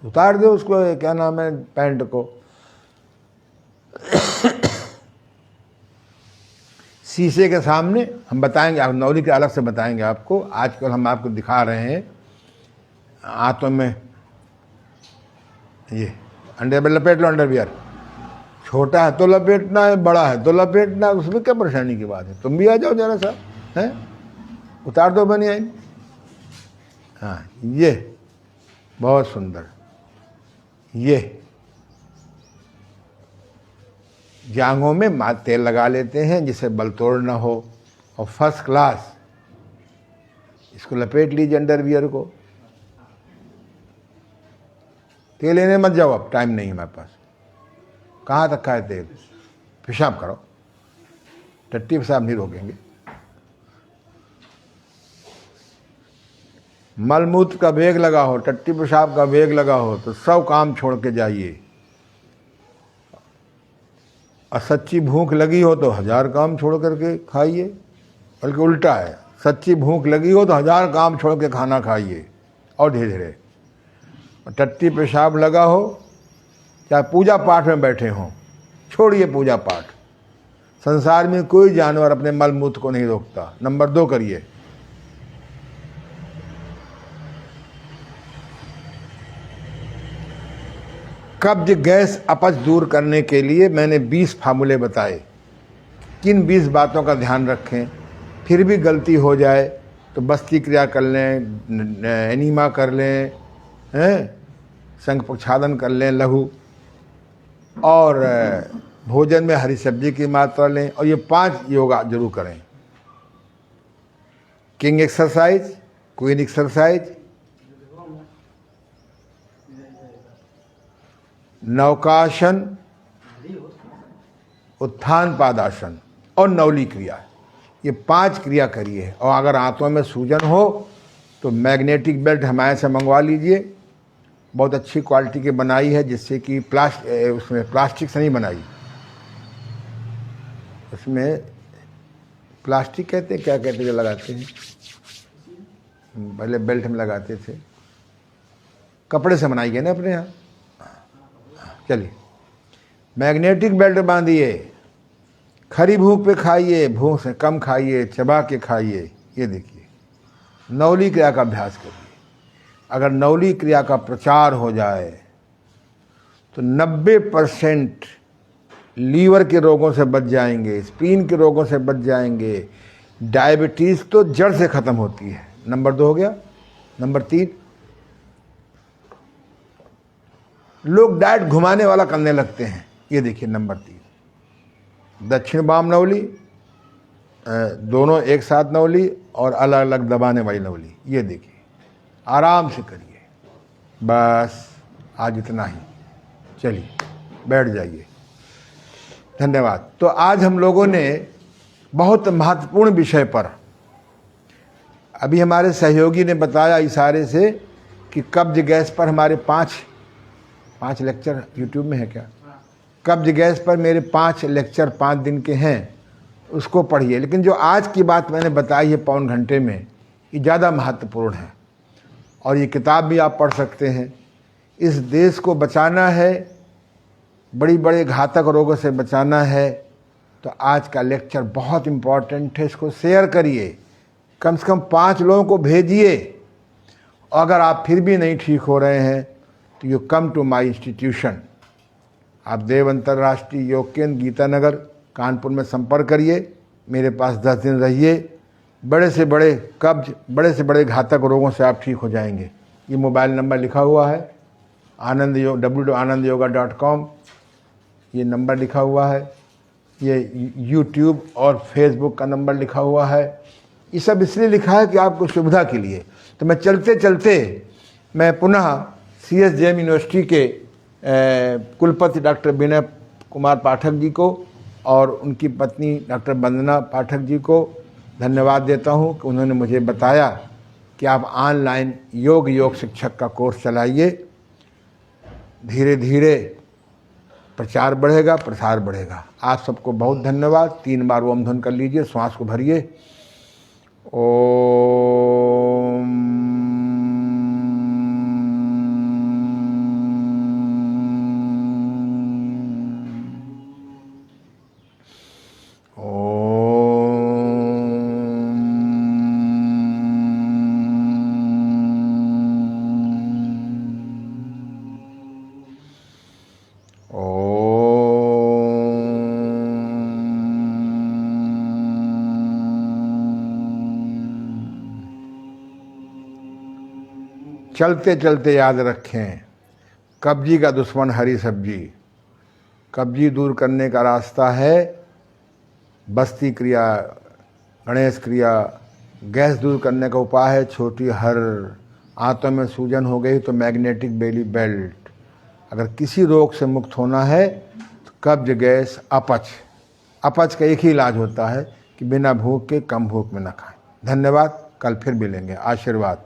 उतार दो उसको, क्या नाम है, पैंट को। शीशे के सामने हम बताएंगे, आप नवली के अलग से बताएंगे आपको। आजकल हम आपको दिखा रहे हैं हाथों में ये अंडरवियर लपेट लो। अंडरवियर छोटा है तो लपेटना है, बड़ा है तो लपेटना है, उसमें क्या परेशानी की बात है? तुम भी आ जाओ जरा सा, हैं? उतार दो बनियाइन। हाँ, ये बहुत सुंदर। ये जांघों में तेल लगा लेते हैं जिससे बल तोड़ ना हो, और फर्स्ट क्लास इसको लपेट लीजिए अंडरवियर को। तेल लेने मत जाओ, अब टाइम नहीं है हमारे पास। कहाँ तक का है तेल? पेशाब करो, टट्टी पेशाब नहीं रोकेंगे। मलमूत्र का वेग लगा हो, टट्टी पेशाब का वेग लगा हो तो सब काम छोड़ के जाइए। और सच्ची भूख लगी हो तो 1000 काम छोड़ करके खाइए, बल्कि उल्टा है, सच्ची भूख लगी हो तो 1000 काम छोड़ के खाना खाइए। और धीरे धीरे टट्टी पेशाब लगा हो, चाहे पूजा पाठ में बैठे हों, छोड़िए पूजा पाठ। संसार में कोई जानवर अपने मल मूत्र को नहीं रोकता। नंबर 2 करिए, कब्ज गैस अपच दूर करने के लिए मैंने 20 फार्मूले बताए। किन 20 बातों का ध्यान रखें, फिर भी गलती हो जाए तो बस्ती क्रिया कर लें, एनीमा कर लें, संघ प्रक्षालन कर लें लघु, और भोजन में हरी सब्जी की मात्रा लें, और ये 5 योगा जरूर करें। किंग एक्सरसाइज, क्वीन एक्सरसाइज, नौकासन, उत्थान पादासन और नवली क्रिया, ये 5 क्रिया करिए। और अगर आंतों में सूजन हो तो मैग्नेटिक बेल्ट हमारे से मंगवा लीजिए, बहुत अच्छी क्वालिटी की बनाई है, जिससे कि उसमें प्लास्टिक से नहीं बनाई, उसमें प्लास्टिक कहते हैं, क्या कहते हैं जो लगाते हैं, पहले बेल्ट में लगाते थे, कपड़े से बनाई गई ना अपने यहाँ। चलिए, मैग्नेटिक बेल्ट बांधिए, खरी भूख पे खाइए, भूख से कम खाइए, चबा के खाइए। ये देखिए, नवली क्रिया का अभ्यास करिए। अगर नवली क्रिया का प्रचार हो जाए तो 90% लीवर के रोगों से बच जाएंगे, स्प्लीन के रोगों से बच जाएंगे, डायबिटीज़ तो जड़ से ख़त्म होती है। नंबर 2 हो गया। नंबर 3, लोग डाइट घुमाने वाला करने लगते हैं। ये देखिए नंबर 3, दक्षिण वाम नवली, दोनों एक साथ नवली और अलग अलग दबाने वाली नवली। ये देखिए, आराम से करिए। बस आज इतना ही, चलिए बैठ जाइए। धन्यवाद। तो आज हम लोगों ने बहुत महत्वपूर्ण विषय पर, अभी हमारे सहयोगी ने बताया इशारे से कि कब्ज गैस पर हमारे 5 लेक्चर यूट्यूब में है क्या, कब्ज गैस पर मेरे 5 लेक्चर 5 दिन के हैं, उसको पढ़िए। लेकिन जो आज की बात मैंने बताई है पौन घंटे में, ये ज़्यादा महत्वपूर्ण है, और ये किताब भी आप पढ़ सकते हैं। इस देश को बचाना है, बड़ी बड़े घातक रोगों से बचाना है, तो आज का लेक्चर बहुत इम्पॉर्टेंट है। इसको शेयर करिए, कम से कम 5 लोगों को भेजिए। और अगर आप फिर भी नहीं ठीक हो रहे हैं तो you come to my institution. आप देव अंतर्राष्ट्रीय योग केंद्र, गीतानगर, कानपुर में संपर्क करिए। मेरे पास 10 दिन रहिए। बड़े से बड़े कब्ज, बड़े से बड़े घातक रोगों से आप ठीक हो जाएंगे। ये मोबाइल नंबर लिखा हुआ है, www.anandyoga.com, ये नंबर लिखा हुआ है। ये यूट्यूब और फेसबुक का नंबर लिखा हुआ है। ये सब इसलिए लिखा है कि आपको सुविधा के लिए। तो मैं चलते चलते मैं पुनः CSJM यूनिवर्सिटी के कुलपति डॉक्टर विनय कुमार पाठक जी को और उनकी पत्नी डॉक्टर वंदना पाठक जी को धन्यवाद देता हूं कि उन्होंने मुझे बताया कि आप ऑनलाइन योग शिक्षक का कोर्स चलाइए। धीरे धीरे प्रचार बढ़ेगा, प्रसार बढ़ेगा। आप सबको बहुत धन्यवाद। 3 बार ओम ध्वनि कर लीजिए, श्वास को भरिए। ओम। चलते चलते याद रखें, कब्जी का दुश्मन हरी सब्जी। कब्जी दूर करने का रास्ता है बस्ती क्रिया, गणेश क्रिया। गैस दूर करने का उपाय है छोटी हर। आंतों में सूजन हो गई तो मैग्नेटिक बेली बेल्ट। अगर किसी रोग से मुक्त होना है तो कब्ज, गैस, अपच। अपच का एक ही इलाज होता है कि बिना भूख के, कम भूख में न खाएं। धन्यवाद। कल फिर मिलेंगे। आशीर्वाद।